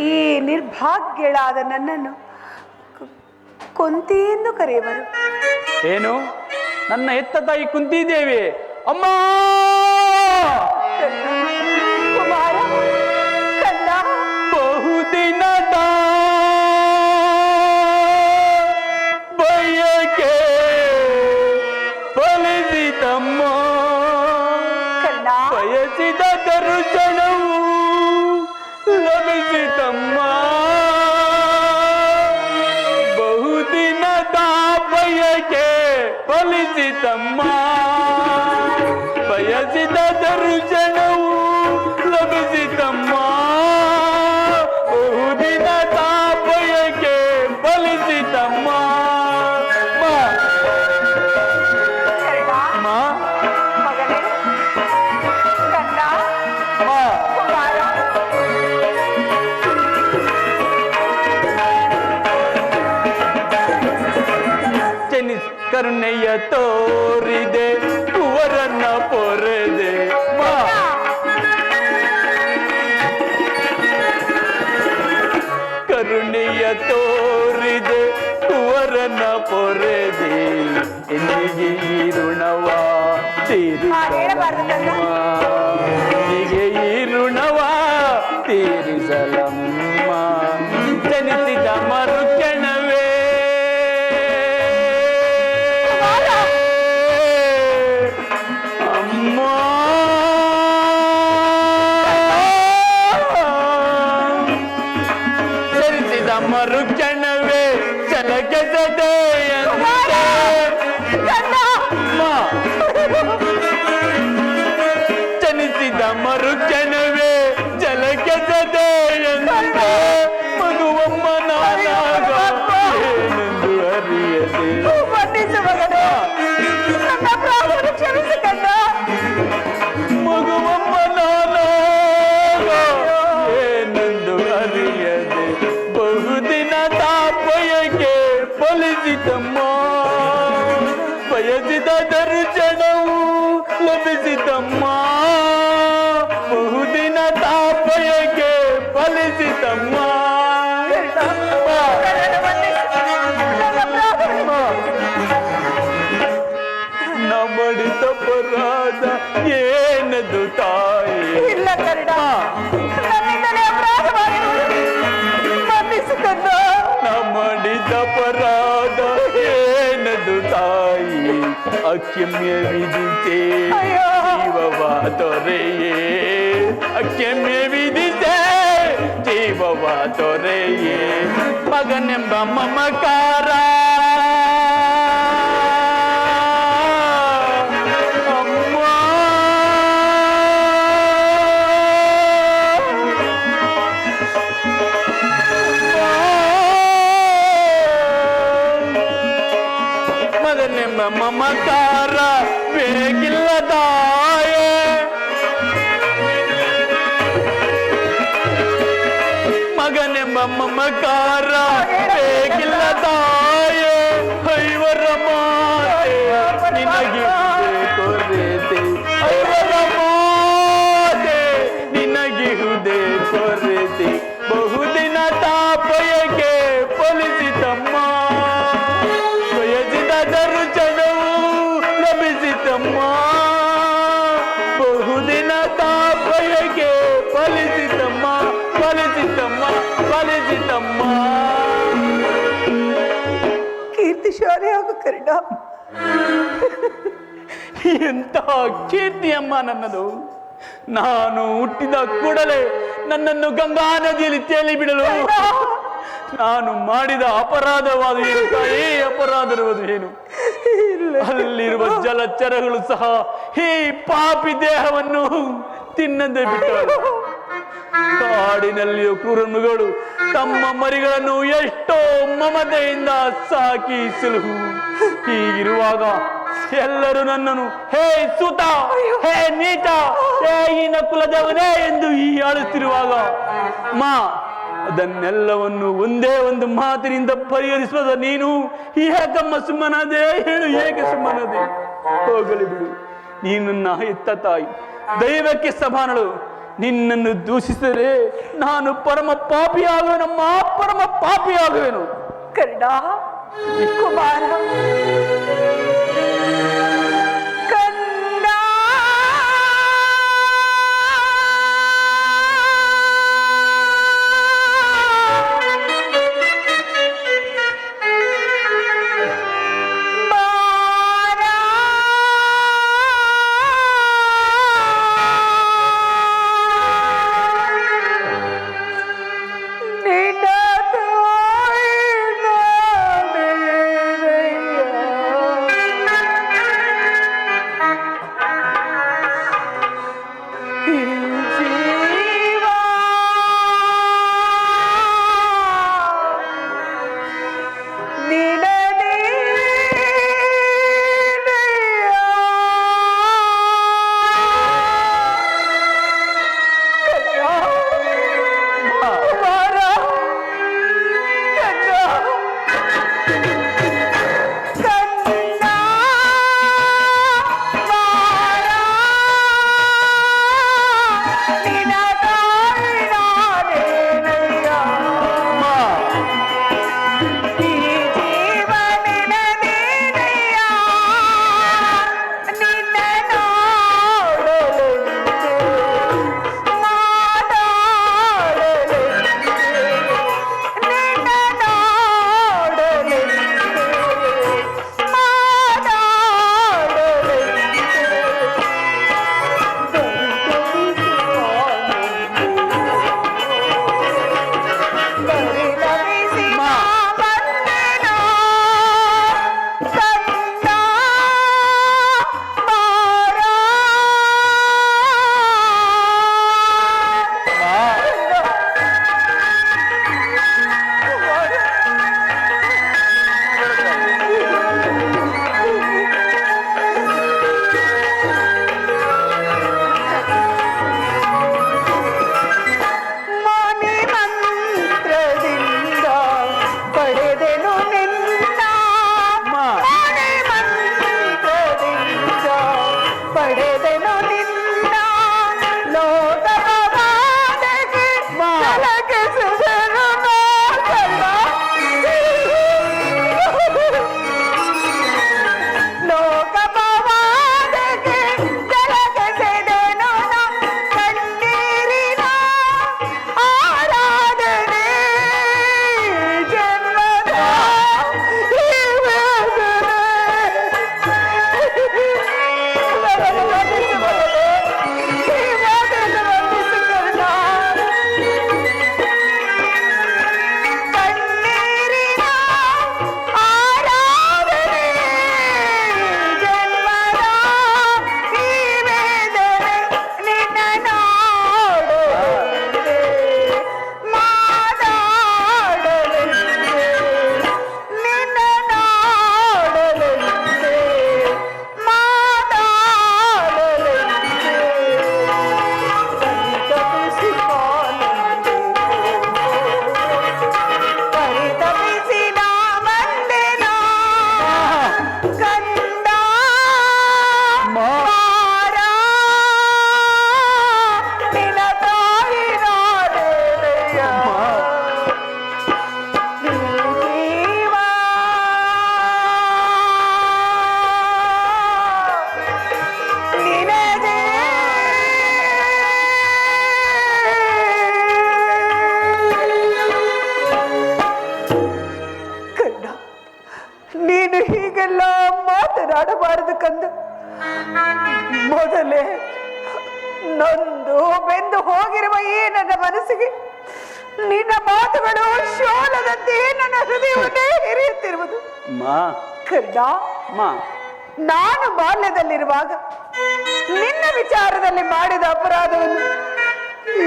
ಈ ನಿರ್ಭಾಗ್ಯಳಾದ ನನ್ನನ್ನು ಕುಂತಿ ಎಂದು ಕರೆಯುವರು. ಏನು? ನನ್ನ ಹೆತ್ತ ತಾಯಿ ಕುಂತಿದ್ದೇವೆ ಅಮ್ಮ. ಕುಮಾರ, ಕಂದ, ಬಹುದಿನದ ಬಯಕೆ ಫಲಿಸಿತಮ್ಮ. ಕಂದ, ಬಯಸಿದ ದರ್ಶನವು ಲಭಿಸಿತಮ್ಮ. ಬಹುದಿನದ ಬಯಕೆ ಫಲಿಸಿತಮ್ಮ. ಬಯಸಿದ ದರ್ಶನವು ಲಭಿಸಿತಮ್ಮ. ಬಹುದಿನದ ಬಯಕೆ ಫಲಿಸಿತಮ್ಮ. ಮಗನೇ, ಕಂದ, ಕುಮಾರ, ಕರುಣೆಯ ತೋರಿದೆ ಕುವರನ್ನ ಪೊರೆದೆ. ಕರುಣೆಯ ತೋರಿದೆ ಕುವರನ್ನ ಪೊರೆದೆ. ಎಂದಿಗೆ ಈ ಋಣವ ತೀರಿಸಲಮ್ಮ. ಎಂದಿಗೆ ಈ ಋಣವ ತೀರಿಸಲಮ್ಮ. ಜನಿಸಿದ ಮರುಕ್ಷಣವೇ ಲಭಿಸಿತಮ್ಮ ಬಯಸಿದ ದರ್ಶನವು ಲಭಿಸಿತಮ್ಮ ಬಹುದಿನ ತಾಪಯಕ್ಕೆ ಫಲಿಸಿತಮ್ಮ ನಮ್ಮಡಿತ ಪರಾಧ ಏನದು ತಾಯಿ ಇಲ್ಲ ಕರ್ಣ ನನ್ನಿಂದಲೇ ಅಪರಾಧವಾಗಿರುವುದು ಮನ್ನಿಸುತ್ತನ್ನ ನಮ್ಮಡಿತ ಪರಾಧ ಏನದು ತಾಯಿ ಅಕ್ಷಮ್ಯ ವಿಧಿಸೆ ಜೀವವ ತೊರೆಯೇ ಅಕ್ಷಮ್ಯ ವಿಧಿಸೆ ಜೀವವ ತೊರೆಯೇ ಮಗನೆಂಬ ಮಮಕಾರ ಮಗನೆಂಬ ಮಮಕಾರ ಬೇಗಿಲ್ಲದಾಯೆ ಮಗನೆಂಬ ಮಮಕಾರ ಬೇಗಿಲ್ಲದಾಯೆ ಐವರ ಮಾತೆ ನಿನಗೆ ಕೊರೆತೆ ಐವರ ಮಾತೆ ನಿನಗೆ ಹುದೆ ಕೊರೆತೆ ಬಹುದಿನ ತಾಪಯಕ್ಕೆ ಫಲಿಸಿತಮ್ಮ ಬಯಸಿದ ದರ್ಶನವು ಲಭಿಸಿತಮ್ಮ ಬಹುದಿನ ತಾಪಯಕ್ಕೆ ಫಲಿಸಿತಮ್ಮ ಫಲಿಸಿತಮ್ಮ ಫಲಿಸಿತಮ್ಮ ಕೀರ್ತಿ ಶಾಲೆ ಹಾಗೂ ಕರ್ಣ ಎಂತಹ ಕೀರ್ತಿಯಮ್ಮ ನನ್ನದು ನಾನು ಹುಟ್ಟಿದ ಕೂಡಲೇ ನನ್ನನ್ನು ಗಂಗಾ ನದಿಯಲ್ಲಿ ತೇಲಿ ಬಿಡಲು ನಾನು ಮಾಡಿದ ಅಪರಾಧವಾದ ಏನು ತಾಯಿ ಅಪರಾಧವಾದ ಏನು ಅಲ್ಲಿರುವ ಜಲಚರಗಳು ಸಹ ಈ ಪಾಪಿ ದೇಹವನ್ನು ತಿನ್ನದೆ ಬಿಟ್ಟರು ಕಾಡಿನಲ್ಲಿಯೂ ಕ್ರೂರಮೃಗಗಳು ತಮ್ಮ ಮರಿಗಳನ್ನು ಎಷ್ಟೋ ಮಮತೆಯಿಂದ ಸಾಕಿ ಸುಲಭು ಹೀಗಿರುವಾಗ ಎಲ್ಲರೂ ನನ್ನನ್ನು ಹೇ ಸೂತ ಹೇ ನೀಟ ಹೇ ಈನ ಕುಲದವನೇ ಎಂದು ಆಳುತ್ತಿರುವಾಗ ಮಾ ಅದನ್ನೆಲ್ಲವನ್ನು ಒಂದೇ ಒಂದು ಮಾತಿನಿಂದ ಪರಿಹರಿಸುವ ನೀನು ಏಕಮ್ಮ ಸುಮ್ಮನದೇ ಹೇಳು ಏಕೆ ಸುಮ್ಮನದೇ ಹೋಗಲಿ ಬಿಡು ನೀನು ನನ್ನ ಹೆತ್ತ ತಾಯಿ ದೈವಕ್ಕೆ ಸಮಾನಳು ನಿನ್ನನ್ನು ದೂಷಿಸಿದರೆ ನಾನು ಪರಮ ಪಾಪಿಯಾಗುವೆನಮ್ಮ ಪರಮ ಪಾಪಿಯಾಗುವೆನು ಕರ್ಣ ಕುಮಾರ ಹೀಗೆಲ್ಲ ಮಾತನಾಡಬಾರದು ಕಂದ. ಮೊದಲೇ ನೊಂದು ಬೆಂದು ಹೋಗಿರುವ ಈ ನನ್ನ ಮನಸ್ಸಿಗೆ ನಿನ್ನ ಮಾತುಗಳು ಶೋಲದಂತೆ ನನ್ನ ಹೃದಯವನ್ನೇ ಹಿರಿಯುತ್ತಿರುವುದು. ಕರ್ಣ, ನಾನು ಬಾಲ್ಯದಲ್ಲಿರುವಾಗ ನಿನ್ನ ವಿಚಾರದಲ್ಲಿ ಮಾಡಿದ ಅಪರಾಧವನ್ನು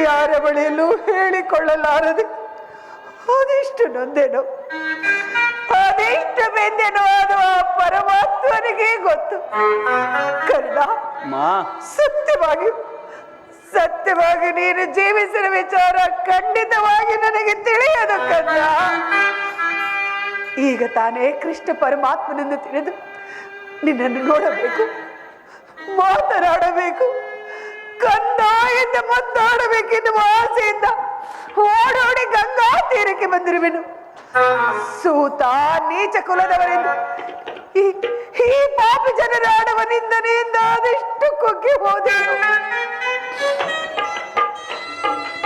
ಯಾರ ಬಳಿಯಲ್ಲೂ ಹೇಳಿಕೊಳ್ಳಲಾರದೆ ಅದೆಷ್ಟು ನೊಂದೆನೋ, ಅದೆಷ್ಟು ಬೆಂದೆನೋ ಅದು ಆ ಪರಮಾತ್ಮನಿಗೆ ಗೊತ್ತು. ಕರ್ಣ, ಸತ್ಯವಾಗಿ ನೀನು ಜೀವಿಸಿದ ವಿಚಾರ ಖಂಡಿತವಾಗಿ ನನಗೆ ತಿಳಿಯದು ಕರ್ಣ. ಈಗ ತಾನೇ ಕೃಷ್ಣ ಪರಮಾತ್ಮನನ್ನು ತಿಳಿದು ನಿನ್ನನ್ನು ನೋಡಬೇಕು, ಮಾತನಾಡಬೇಕು, ಕಂದ ಎಂದು ಮಾತಾಡಬೇಕೆನ್ನುವ ಆಸೆಯಿಂದ ಓಡೋಡಿ ಗಂಗಾ ತೀರಕ್ಕೆ ಬಂದಿರುವೆನು. ಸೂತ ನೀಚ ಕುಲದವರೆಂದು ಈ ಪಾಪಿ ಜನರ ಆಡುವ ನಿಂದನೆಯಿಂದ ಅದೆಷ್ಟು ಕುಗ್ಗಿ ಹೋದೆ.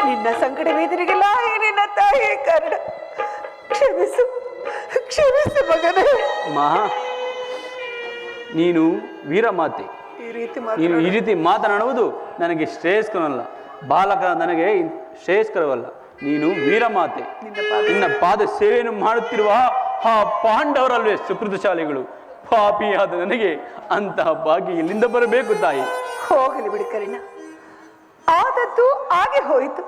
ನಿನ್ನ ಸಂಕಟ ವೇದನೆಗೆಲ್ಲ ನಿನ್ನ ತಾಯಿ ಕರ್ಣ, ಕ್ಷಮಿಸು ಮಗನೇ. ನೀನು ವೀರಮಾತೆ, ನೀನು ಈ ರೀತಿ ಮಾತನಾಡುವುದು ನನಗೆ ಶ್ರೇಯಸ್ಕರವಲ್ಲ, ಬಾಲಕ ನನಗೆ ಶ್ರೇಯಸ್ಕರವಲ್ಲ. ನೀನು ವೀರಮಾತೆ, ನಿನ್ನ ಪಾದ ಸೇವೆಯನ್ನು ಮಾಡುತ್ತಿರುವ ಆ ಪಾಂಡವರಲ್ವೇ ಸುಕೃತಶಾಲಿಗಳು. ಪಾಪಿಯಾದ ನನಗೆ ಅಂತಹ ಭಾಗ್ಯ ಎಲ್ಲಿಂದ ಬರಬೇಕು ತಾಯಿ? ಹೋಗಲಿ ಬಿಡಿ ಕರ್ಣ, ಆದದ್ದು ಹಾಗೆ ಹೋಯಿತು,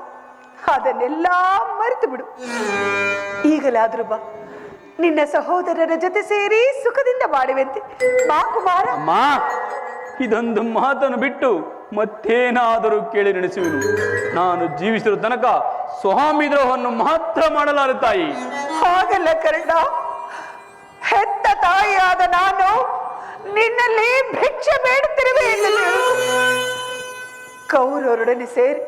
ಅದನ್ನೆಲ್ಲ ಮರೆತು ಬಿಡು. ಈಗಲಾದ್ರೂ ಬಾ, ನಿನ್ನ ಸಹೋದರರ ಜೊತೆ ಸೇರಿ ಸುಖದಿಂದ ಬಾಳುವಂತೆ. ಬಾ ಕುಮಾರ. ಅಮ್ಮ, ಇದೊಂದು ಮಾತನ್ನು ಬಿಟ್ಟು ಮತ್ತೇನಾದರೂ ಕೇಳಿ ನಡೆಸುವೆನು. ನಾನು ಜೀವಿಸಿರೋ ತನಕ ಸ್ವಾಮಿ ದ್ರೋಹವನ್ನು ಮಾತ್ರ ಮಾಡಲಾರೆ ತಾಯಿ. ಹಾಗಲ್ಲ ಕರ್ಣ, ಹೆತ್ತ ತಾಯಿಯಾದ ನಾನು ನಿನ್ನಲ್ಲಿ ಭಿಕ್ಷೆ ಬೇಡುತ್ತಿರುವೆ ಎಂದು ಕೌರವರೊಡನೆ ಸೇರಿ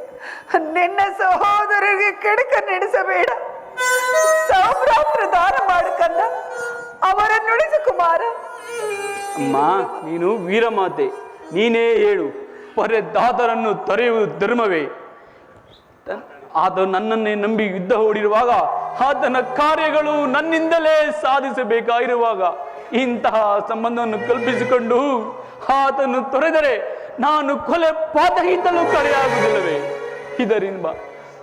ನಿನ್ನ ಸಹೋದರಿಗೆ ಕೆಡಕ ನಡೆಸಬೇಡ. ಸಾಮ್ರಾಜ್ಯ ದಾನ ಮಾಡಕನ್ನ ಅವರನ್ನು ನುಡಿಸು ಕುಮಾರ. ಅಮ್ಮ, ನೀನು ವೀರಮಾತೆ, ನೀನೇ ಹೇಳು, ಪರದಾತರನ್ನು ತೊರೆಯುವುದು ಧರ್ಮವೇ? ಆತ ನನ್ನನ್ನೇ ನಂಬಿ ಯುದ್ಧ ಹೂಡಿರುವಾಗ, ಆತನ ಕಾರ್ಯಗಳು ನನ್ನಿಂದಲೇ ಸಾಧಿಸಬೇಕಾಗಿರುವಾಗ ಇಂತಹ ಸಂಬಂಧವನ್ನು ಕಲ್ಪಿಸಿಕೊಂಡು ಆತನು ತೊರೆದರೆ ನಾನು ಕೊಲೆ ಪಾತಕಿಂತಲೂ ಕರೆಯಾಗುವುದಿಲ್ಲವೇ? ಇದರಿಂದ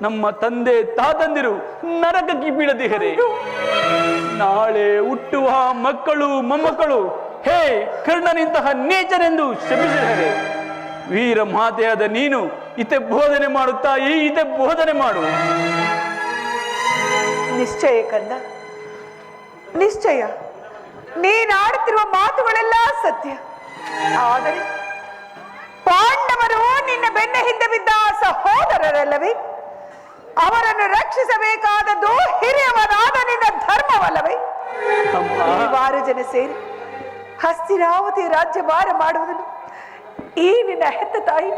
ನಮ್ಮ ತಂದೆ ತಾತಂದಿರು ನರಕಕ್ಕೆ ಬೀಳದಿಹರೆ. ನಾಳೆ ಹುಟ್ಟುವ ಮಕ್ಕಳು ಮೊಮ್ಮಕ್ಕಳು ಹೇ ಕರ್ಣನಿಂತಹ ನೀಚನೆಂದು ಶಪಿಸಿದರೆ, ವೀರ ಮಾತೆಯಾದ ನೀನು ಇತೆ ಬೋಧನೆ ಮಾಡುತ್ತಾ ಈತೆ ಬೋಧನೆ ಮಾಡು. ನಿಶ್ಚಯ ಕಂದ, ನಿಶ್ಚಯ. ನೀನಾಡುತ್ತಿರುವ ಮಾತುಗಳೆಲ್ಲ ಸತ್ಯ. ಆದರೆ ಪಾಂಡವರು ನಿನ್ನ ಬೆನ್ನ ಹಿಂದೆ ಬಿದ್ದ ಸಹೋದರರಲ್ಲವೇ? ಅವರನ್ನು ರಕ್ಷಿಸಬೇಕಾದದ್ದು ಹಿರಿಯವನಾದ ನಿನ್ನ ಧರ್ಮವಲ್ಲವೇ? 6 ಜನ ಸೇರಿ ಹಸ್ತಿನಾವತಿ ರಾಜ್ಯಭಾರ ಮಾಡುವುದನ್ನು ಈ ನಿನ್ನ ಹೆತ್ತ ತಾಯಿ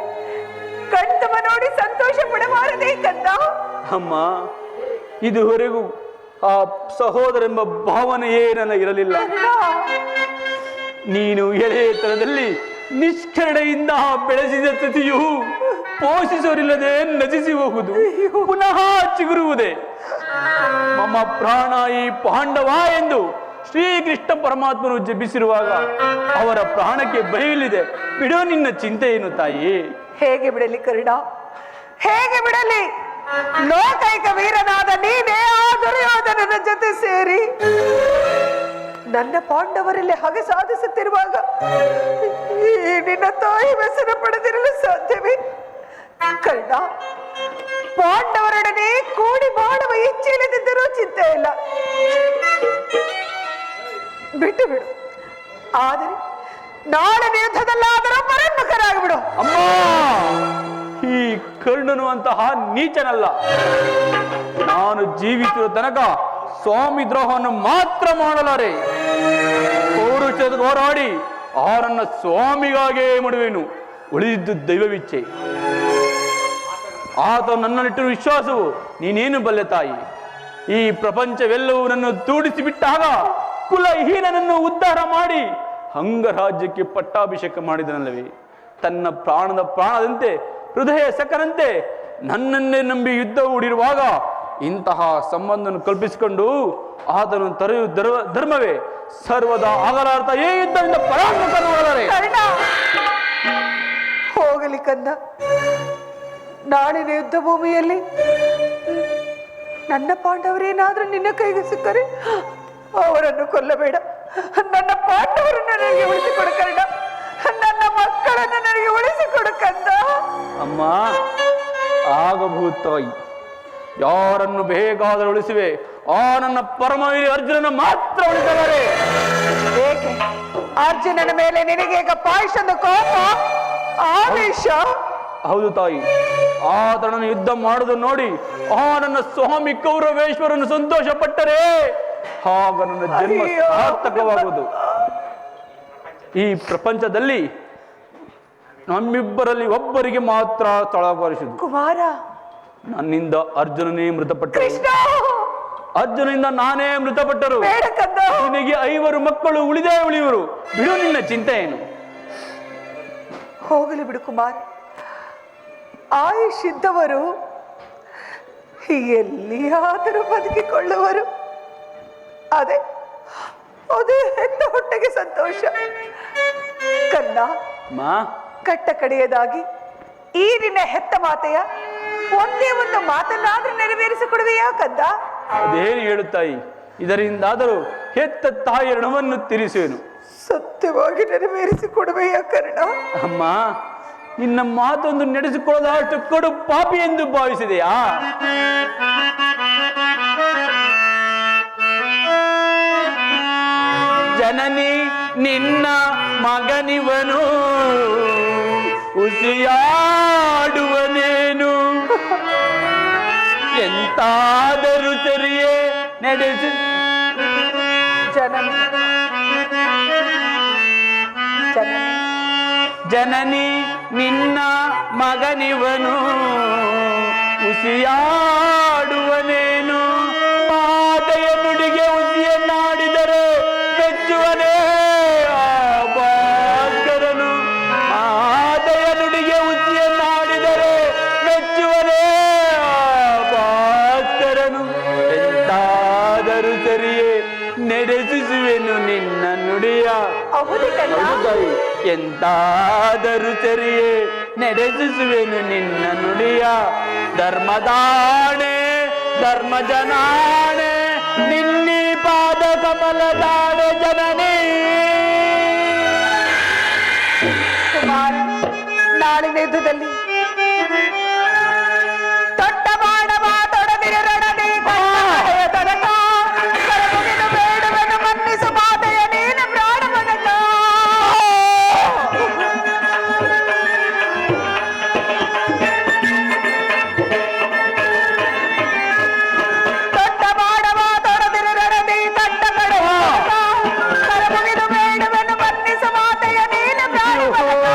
ಕಣ್ತುಂಬ ನೋಡಿ ಸಂತೋಷ ಪಡಬಾರದೇ ಕಂದ? ಅಮ್ಮ, ಇದುವರೆಗೂ ಆ ಸಹೋದರೆಂಬ ಭಾವನೆಯೇ ನನ್ನ ಇರಲಿಲ್ಲ. ನೀನು ಎಳೆತನದಲ್ಲಿ ನಿಷ್ಕರಣೆಯಿಂದ ಬೆಳೆಸಿದ ತತಿಯು ಪೋಷಿಸೋರಿಲ್ಲದೆ ನಜಿಸಿ ಹೋಗುವುದು, ಪುನಃ ಚಿಗುರುವುದೇ. ಮಮ್ಮ ಪ್ರಾಣ ಈ ಪಾಂಡವ ಎಂದು ಶ್ರೀಕೃಷ್ಣ ಪರಮಾತ್ಮನು ಜಪಿಸಿರುವಾಗ ಅವರ ಪ್ರಾಣಕ್ಕೆ ಭಯವಿಲ್ಲಿದೆ. ಬಿಡೋ ನಿನ್ನ ಚಿಂತೆ ಏನು ತಾಯಿ? ಹೇಗೆ ಬಿಡಲಿ ಕರ್ಣ, ಹೇಗೆ ಬಿಡಲಿ? ಲೋಕೈಕ ವೀರನಾದ ನೀನೇ ಆ ದುರ್ಯೋಧನನ ಜೊತೆ ಸೇರಿ ನನ್ನ ಪಾಂಡವರಲ್ಲಿ ಹಾಗೆ ಸಾಧಿಸುತ್ತಿರುವಾಗ ಈ ನಿನ್ನ ತಾಯಿ ವ್ಯಸನ ಪಡೆದಿರಲು ಸಾಧ್ಯವೇ? ಕರ್ಣ, ಪಾಂಡವರೊಡನೆ ಕೂಡಿ ಮಾಡುವ ಇಚ್ಛೆ ಇಲ್ಲದಿದ್ದರೂ ಚಿಂತೆ ಇಲ್ಲ, ಬಿಟ್ಟು ಬಿಡು. ಆದರೆ ನಾಳೆ ಯುದ್ಧದಲ್ಲಾದರೂ ಪರನ್ಮುಖರಾಗಿಬಿಡು. ಅಮ್ಮ, ಈ ಕರ್ಣನು ಅಂತಹ ನೀಚನಲ್ಲ. ನಾನು ಜೀವಿಸುವ ತನಕ ಸ್ವಾಮಿ ದ್ರೋಹವನ್ನು ಮಾತ್ರ ಮಾಡಲಾರೆ. ಹೋರಾಡಿ ಅವರನ್ನ ಸ್ವಾಮಿಗಾಗೇ ಮಾಡುವೆನು. ಉಳಿದಿದ್ದು ದೈವವಿಚ್ಛೆ. ಆತ ನನ್ನಲ್ಲಿಟ್ಟಿರುವ ವಿಶ್ವಾಸವು ನೀನೇನು ಬಲ್ಲೆ ತಾಯಿ? ಈ ಪ್ರಪಂಚವೆಲ್ಲವೂ ನನ್ನ ತೂಡಿಸಿ ಬಿಟ್ಟಾಗ ಕುಲಹೀನನನ್ನು ಉದ್ಧಾರ ಮಾಡಿ ಅಂಗರಾಜ್ಯಕ್ಕೆ ಪಟ್ಟಾಭಿಷೇಕ ಮಾಡಿದನಲ್ಲವೇ? ತನ್ನ ಪ್ರಾಣದ ಪ್ರಾಣದಂತೆ ಹೃದಯ ಸಕನಂತೆ ನನ್ನನ್ನೇ ನಂಬಿ ಯುದ್ಧ ಹೂಡಿರುವಾಗ ಇಂತಹ ಸಂಬಂಧವನ್ನು ಕಲ್ಪಿಸಿಕೊಂಡು ಆತನು ತೊರೆಯುವ ಧರ್ಮವೇ? ಸರ್ವದಾ ಆಗಲಾರ್ಥ ಈ ಯುದ್ಧದಿಂದ ಪರಾಂಗುಖರಾದರೆ ಕರ್ಣ, ಹೋಗಲಿ ಕಂದ. ನಾಳಿನ ಯುದ್ಧ ಭೂಮಿಯಲ್ಲಿ ನನ್ನ ಪಾಂಡವರೇನಾದ್ರೂ ನಿನ್ನ ಕೈಗೆ ಸಿಕ್ಕರೆ ಅವರನ್ನು ಕೊಲ್ಲಬೇಡ. ನನ್ನ ಪಾಂಡವರನ್ನು ನನಗೆ ಉಳಿಸಿಕೊಡು ಕರ್ಣ. ನನ್ನ ಮಕ್ಕಳನ್ನು ನನಗೆ ಉಳಿಸಿಕೊಡು ಕಂದ. ಅಮ್ಮ, ಆಗಬಹುದು ತಾಯಿ. ಯಾರನ್ನು ಬೇಕಾದರೂ ಉಳಿಸುವೆ, ಆ ನನ್ನ ಪರಮವೀರ ಅರ್ಜುನನ ಮಾತ್ರ ಉಳಿಸಬಾರೆ. ಏಕೆ ಅರ್ಜುನನ ಮೇಲೆ ನಿನಗೀಗ ಪಾಯಿಸದ ಕೋಪ, ಆವೇಶ? ಹೌದು ತಾಯಿ, ಆತನನ್ನು ಯುದ್ಧ ಮಾಡುವುದು ನೋಡಿ ಆ ನನ್ನ ಸ್ವಾಮಿ ಕೌರವೇಶ್ವರನ್ನು ಸಂತೋಷ ಪಟ್ಟರೆ ಆಗ ನನ್ನ ಜನ್ಮ ಸಾರ್ಥಕವಾಗುವುದು. ಈ ಪ್ರಪಂಚದಲ್ಲಿ ನಮ್ಮಿಬ್ಬರಲ್ಲಿ ಒಬ್ಬರಿಗೆ ಮಾತ್ರ ತಳಬಾರಿಸುವುದು. ಕುಮಾರ, ನನ್ನಿಂದ ಅರ್ಜುನನೇ ಮೃತಪಟ್ಟರು, ಕೃಷ್ಣ, ಅರ್ಜುನಿಂದ ನಾನೇ ಮೃತಪಟ್ಟರು. ಬೇಡ ಕಂದ. ನಿನಗೆ 5 ಮಕ್ಕಳು ಉಳಿದೇ ಉಳಿಯುವರು. ಬಿಡು, ನಿನ್ನ ಚಿಂತೆ ಏನು? ಹೋಗಲಿ ಬಿಡು ಕುಮಾರ್. ಆಯುಷ್ ಇದ್ದವರು ಎಲ್ಲಿಯಾದರೂ ಬದುಕಿಕೊಳ್ಳುವರು. ಅದೇ ಅದೇ ಹೆತ್ತ ಹೊಟ್ಟೆಗೆ ಸಂತೋಷ. ಕನ್ನ, ಕಟ್ಟ ಕಡೆಯದಾಗಿ ಈ ನಿನ್ನ ಹೆತ್ತ ಮಾತೆಯ ಒಂದೇ ಒಂದು ಮಾತನ್ನಾದ್ರೂ ನೆರವೇರಿಸಿಕೊಡುವೆಯಾ ಕಂದ? ಅದೇನು ಹೇಳುತ್ತಾಯಿ? ಇದರಿಂದಾದರೂ ಹೆತ್ತ ತಾಯಿಯ ಋಣವನ್ನು ತೀರಿಸುವೆನು. ಸತ್ಯವಾಗಿ ನೆರವೇರಿಸಿಕೊಡುವೆಯಾ ಕರ್ಣ? ಅಮ್ಮ, ನಿನ್ನ ಮಾತೊಂದು ನಡೆಸಿಕೊಳ್ಳದಷ್ಟು ಕಡು ಪಾಪಿ ಎಂದು ಭಾವಿಸಿದೆಯಾ? ಜನನಿ ನಿನ್ನ ಮಗನಿವನು, ಉಸಿಯಾಡುವನೇನು, ಎಂತಾದರೂ ಸರಿಯೇ ನಡೆಸಿ. ಜನನಿ ನಿನ್ನ ಮಗನಿವನು, ಉಸಿಯಾಡುವನೇನು, ಮಾತೆಯ ನುಡಿಗೆ ಉಸಿಯನ್ನಾಡಿದರೆ ಮೆಚ್ಚುವನೇ ಆ ಭಾಸ್ಕರನು. ಮಾತೆಯ ನುಡಿಗೆ ಉಸಿಯನ್ನಾಡಿದರೆ ಮೆಚ್ಚುವನೇ ಆ ಭಾಸ್ಕರನು. ಎಂತಾದರೂ ಸರಿಯೇ ನಡೆಸುವೆನು ನಿನ್ನ ನುಡಿಯ. ಎಂತಾದರೂ ಸರಿಯೇ ನಡೆಸುವೆನು ನಿನ್ನ ನುಡಿಯ. ಧರ್ಮದಾಣೆ ಧರ್ಮಜನಾಣೆ, ನಿನ್ನಿ ಪಾದ ಕಮಲದಾಣೆ ಜನನಿ. ಕುಮಾರ, ನಾಳಿನ ಯುದ್ಧದಲ್ಲಿ ತೊಟ್ಟ ಬಾಣವ ತೊಡದಿರು ರಣದಿ ಕಟ್ಟಳೆಯ ತನಕ ಕರಗುಗಿದು ಬೇಡುವೆನು ಮನ್ನಿಸು ಮಾತೆಯ ನೀನು ಪ್ರಾಣವನಕ. ತೊಟ್ಟ ಬಾಣವ ತೊಡದಿರು ರಣದಿ ತಟ್ಟ ಕಡೆಯ ತನಕ ಕರಗುಗಿದು ಬೇಡುವೆನು ಮನ್ನಿಸು ಮಾತೆಯ ನೀನು ಪ್ರಾಣವನಕ.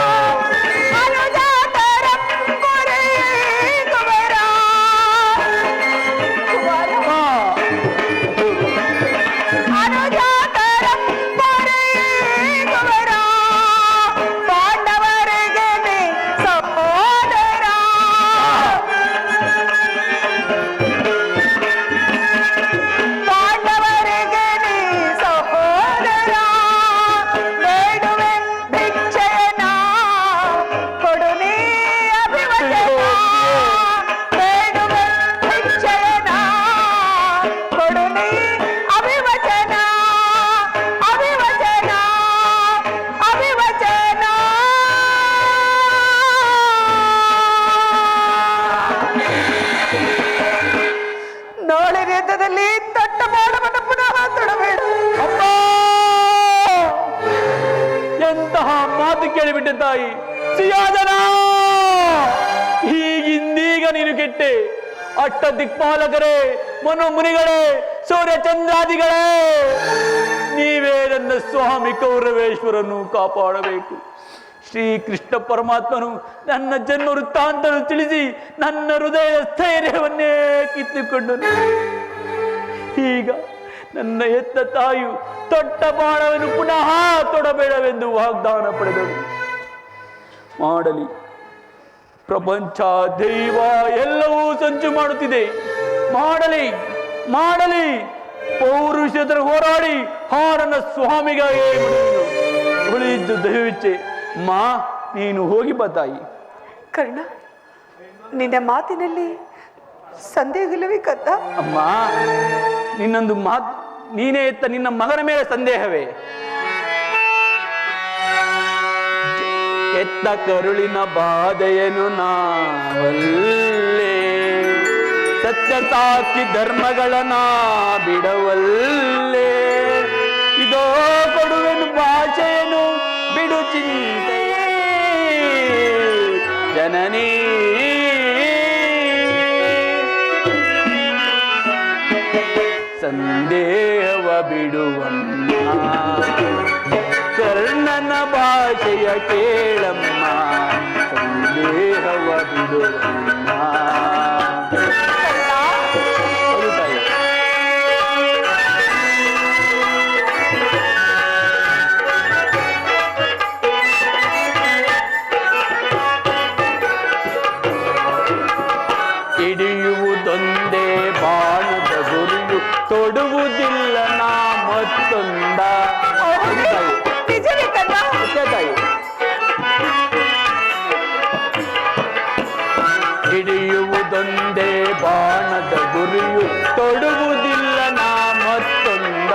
ಕೇಳಿಬಿಟ್ಟೆ ತಾಯಿ. ಸಿಯಾದನ, ಹೀಗಿಂದೀಗ ನೀನು ಕೆಟ್ಟೆ. ಅಷ್ಟ ದಿಕ್ಪಾಲಕರೇ, ಮನೋಮುನಿಗಳೇ, ಸೂರ್ಯಚಂದ್ರಾದಿಗಳೇ, ನೀವೇ ನನ್ನ ಸ್ವಾಮಿ ಕೌರವೇಶ್ವರನ್ನು ಕಾಪಾಡಬೇಕು. ಶ್ರೀಕೃಷ್ಣ ಪರಮಾತ್ಮನು ನನ್ನ ಜನ್ಮ ವೃತ್ತಾಂತವನ್ನು ತಿಳಿಸಿ ನನ್ನ ಹೃದಯದ ಸ್ಥೈರ್ಯವನ್ನೇ ಕಿತ್ತುಕೊಂಡನು. ಈಗ ನನ್ನ ಎತ್ತ ತಾಯು ತೊಟ್ಟ ಬಾಣವನ್ನು ಪುನಃ ತೊಡಬೇಡವೆಂದು ವಾಗ್ದಾನ ಪಡೆದಳು. ಮಾಡಲಿ, ಪ್ರಪಂಚ ದೈವ ಎಲ್ಲವೂ ಸಂಚು ಮಾಡುತ್ತಿದೆ. ಮಾಡಲಿ ಮಾಡಲಿ, ಪೌರುಷತ್ರ ಹೋರಾಡಿ ಹಾರನ ಸ್ವಾಮಿಗಾಗಿ ಉಳಿದ್ದು ದಯವಿಚ್ಚೆ ಮಾ ನೀನು ಹೋಗಿ ಬಾ ತಾಯಿ. ಕರ್ಣ, ನಿನ್ನ ಮಾತಿನಲ್ಲಿ ಸಂದೇಹವಿಲ್ಲವೇ ಕದ್ದ? ಅಮ್ಮ, ನಿನ್ನೊಂದು ಮಾತು ನೀನೇ ಎತ್ತ ನಿನ್ನ ಮಗನ ಮೇಲೆ ಸಂದೇಹವೇ? ಎತ್ತ ಕರುಳಿನ ಬಾಧೆಯನ್ನು ನಾವಲ್ಲೇ, ಸತ್ಯ ಸಾಕ್ಷಿ ಧರ್ಮಗಳನ್ನ ಬಿಡವಲ್ಲೇ, ಇದೋ ಕೊಡುವೆನು ಭಾಷೆಯನ್ನು ಬಿಡು ಚಿಂತೆ ಜನನೀ. ಸಂದೇಹವ ಬಿಡುವಮ್ಮ, ಕರ್ಣನ ಭಾಷೆಯ ಕೇಳಮ್ಮ, ಸಂದೇಹವ ಬಿಡುವಮ್ಮ. ಹೌದು ತಾಯಿ. ಹಿಡಿಯುವುದೊಂದೇ ಬಾಣದ ಗುರಿಯು, ತೊಡುವುದಿಲ್ಲ ನಾ ಮತ್ತೊಂದ. ನಿಜವೇ ಕದ್ದ? ತಾಯಿ, ಹಿಡಿಯುವುದೊಂದೇ ಬಾಣದ ಗುರಿಯು, ತೊಡುವುದಿಲ್ಲ ನಾ ಮತ್ತೊಂದ.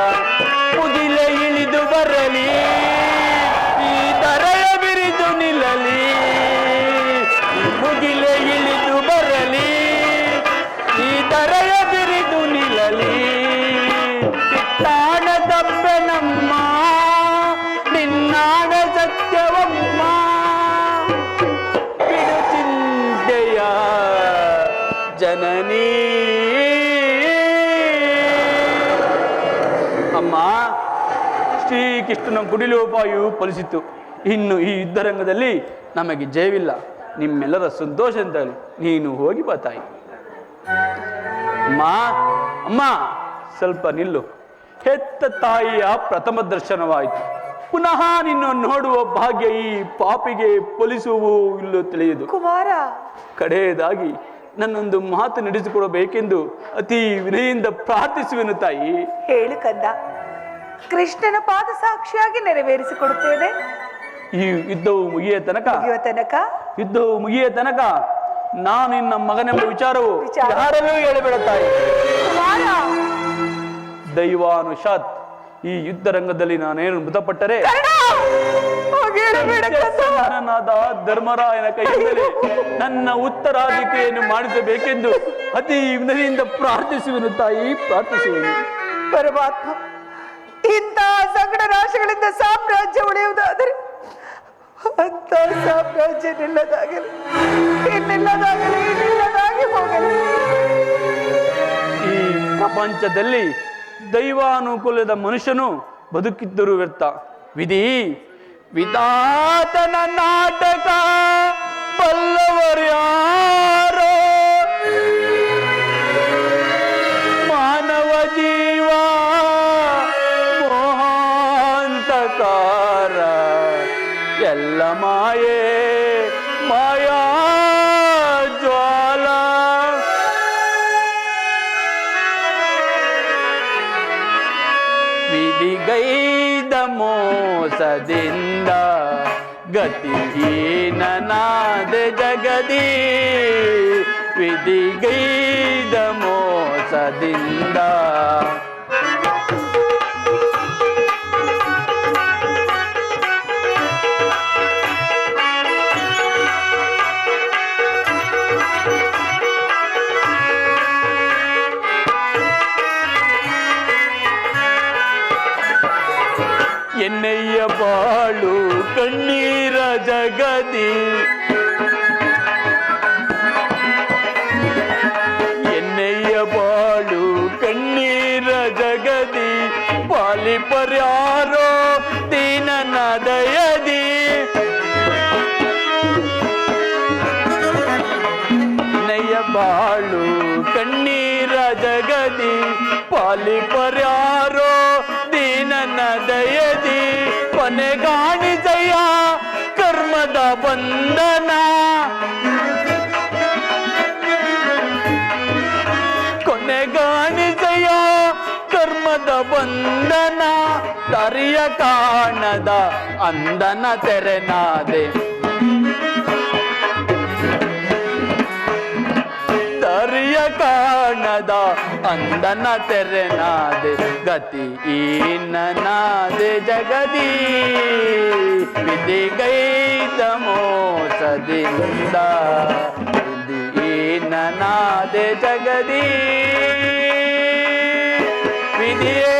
ಮುಗಿಲೆ ಇಳಿದು ಬರಲಿ, ಈ ದರೆಯ ಬಿರಿದು ನಿಲ್ಲಲಿ, ಮುಗಿಲೆ ಇಳಿದು ಬರಲಿ, ಈ ದರೆಯ ಬಿರಿದು ನಿಲ್ಲಲಿ. ಕಿತ್ತಾಣ ದಬ್ಬೆನಮ್ಮ, ನಿನ್ನಾಣ ಸತ್ಯವಮ್ಮ, ಬಿಡು ಚಿಂತೆಯ ಜನನೀ. ಅಮ್ಮ, ಶ್ರೀಕೃಷ್ಣನ ಕುಡಿಲೋಪಾಯು ಫಲಿಸಿತು. ಇನ್ನು ಈ ಯುದ್ಧರಂಗದಲ್ಲಿ ನಮಗೆ ಜಯವಿಲ್ಲ. ನಿಮ್ಮೆಲ್ಲರ ಸಂತೋಷ ಅಂತೇಳಿ ನೀನು ಹೋಗಿ ಬಾ ತಾಯಿ. ಅಮ್ಮ, ಅಮ್ಮ ಸ್ವಲ್ಪ ನಿಲ್ಲು. ಹೆತ್ತ ತಾಯಿಯ ಪ್ರಥಮ ದರ್ಶನವಾಯಿತು. ಪುನಃ ನಿನ್ನ ನೋಡುವ ಭಾಗ್ಯ ಈ ಪಾಪಿಗೆ ಫಲಿಸುವು ಇಲ್ಲೋ ತಿಳಿಯುವುದು. ಕುಮಾರ, ಕಡೆಯದಾಗಿ ನನ್ನೊಂದು ಮಾತು ನಡೆಸಿಕೊಡಬೇಕೆಂದು ಅತಿ ವಿನಯಿಂದ ಪ್ರಾರ್ಥಿಸುವೆನು ತಾಯಿ. ಹೇಳು ಕಂದ, ಕೃಷ್ಣನ ಪಾದ ಸಾಕ್ಷಿಯಾಗಿ ನೆರವೇರಿಸಿಕೊಡುತ್ತೇನೆ. ಈ ಯುದ್ಧವು ಮುಗಿಯ ತನಕ ಯುದ್ಧವು ಮುಗಿಯ ತನಕ ನಾನು ನಿನ್ನ ಮಗನೆಂಬ ವಿಚಾರವು ಯಾರಲ್ಲೂ ಹೇಳಬೇಡ ತಾಯಿ. ಕುಮಾರ, ದೈವಾನುಷಾತ್ ಈ ಯುದ್ಧ ರಂಗದಲ್ಲಿ ನಾನೇನು ಮೃತಪಟ್ಟರೆ ನಾನಾದ ಧರ್ಮರಾಯನ ಕೈಯಿಂದಲೇ ನನ್ನ ಉತ್ತರಾಧಿಕೆಯನ್ನು ಮಾಡಿಸಬೇಕೆಂದು ಅತಿ ವಿನಯದಿಂದ ಪ್ರಾರ್ಥಿಸುವೆನು ತಾಯಿ, ಪ್ರಾರ್ಥಿಸುವೆನು. ಪರಮಾತ್ಮ, ಇಂತಹ ಸಂಕಟ ರಾಶಿಗಳಿಂದ ಸಾಮ್ರಾಜ್ಯ ಉಳಿಯುವುದಾದರೆ ಅಂತ ಸಾಮ್ರಾಜ್ಯ ನಿಲ್ಲದಾಗಲಿ, ಇನ್ನಿಲ್ಲದಾಗಿ ಹೋಗಲಿ. ಈ ಪ್ರಪಂಚದಲ್ಲಿ ದೈವಾನುಕೂಲದ ಮನುಷ್ಯನು ಬದುಕಿದ್ದರೂ ವ್ಯರ್ಥ. ವಿಧಿ ವಿಧಾತನ ನಾಟಕ ಬಲ್ಲವರ್ಯಾರೋ, ಮಾನವ ಜೀವ ಮೋಹಾಂತಕಾರ, ಎಲ್ಲ ಮಾಯೆ ಮಾಯಾ ಜ್ವಾಲ. ವಿಧಿಗೈದ ಮೋಸದಿಂದ ಗತಿಹೀನನಾದ ಜಗದಿ, ವಿಧಿಗೈದ ಮೋಸದಿಂದ. ಎನ್ನಯ್ಯ ಬಾಳು ಕಣ್ಣೀರ ಜಗದಿ, ಎನ್ನಯ್ಯ ಬಾಳು ಕಣ್ಣೀರ ಜಗದಿ, ಪಾಲಿ ಪರ್ಯಾರೋ ದೀನನ ದಯದಿ. ಎನ್ನಯ್ಯ ಬಾಳು ಕಣ್ಣೀರ ಜಗದಿ, ಪಾಲಿ ಪರ್ಯಾರೋ ದೀನನ ದಯದಿ. ಕೊನೆಗಾಣಿಸಯ್ಯ ಕರ್ಮದ ಬಂಧನ, ಕೊನೆಗಾಣಿಸಯ್ಯ ಕರ್ಮ ಅಂದನ ತರಿಯ ಕಾಣದ ಅಂದನ ತೆರೆನಾದೆ ತರಿಯ ಕಾಣದ ಅಂದನ ತೆರೆನಾದೆ ಗತಿ ಈನನಾದೆ ಜಗದಿ ವಿಧಿಗೈದ ಮೋಸದಿಂದ ವಿಧಿ ಈನನಾದೆ ಜಗದಿ ವಿಧಿಯೇ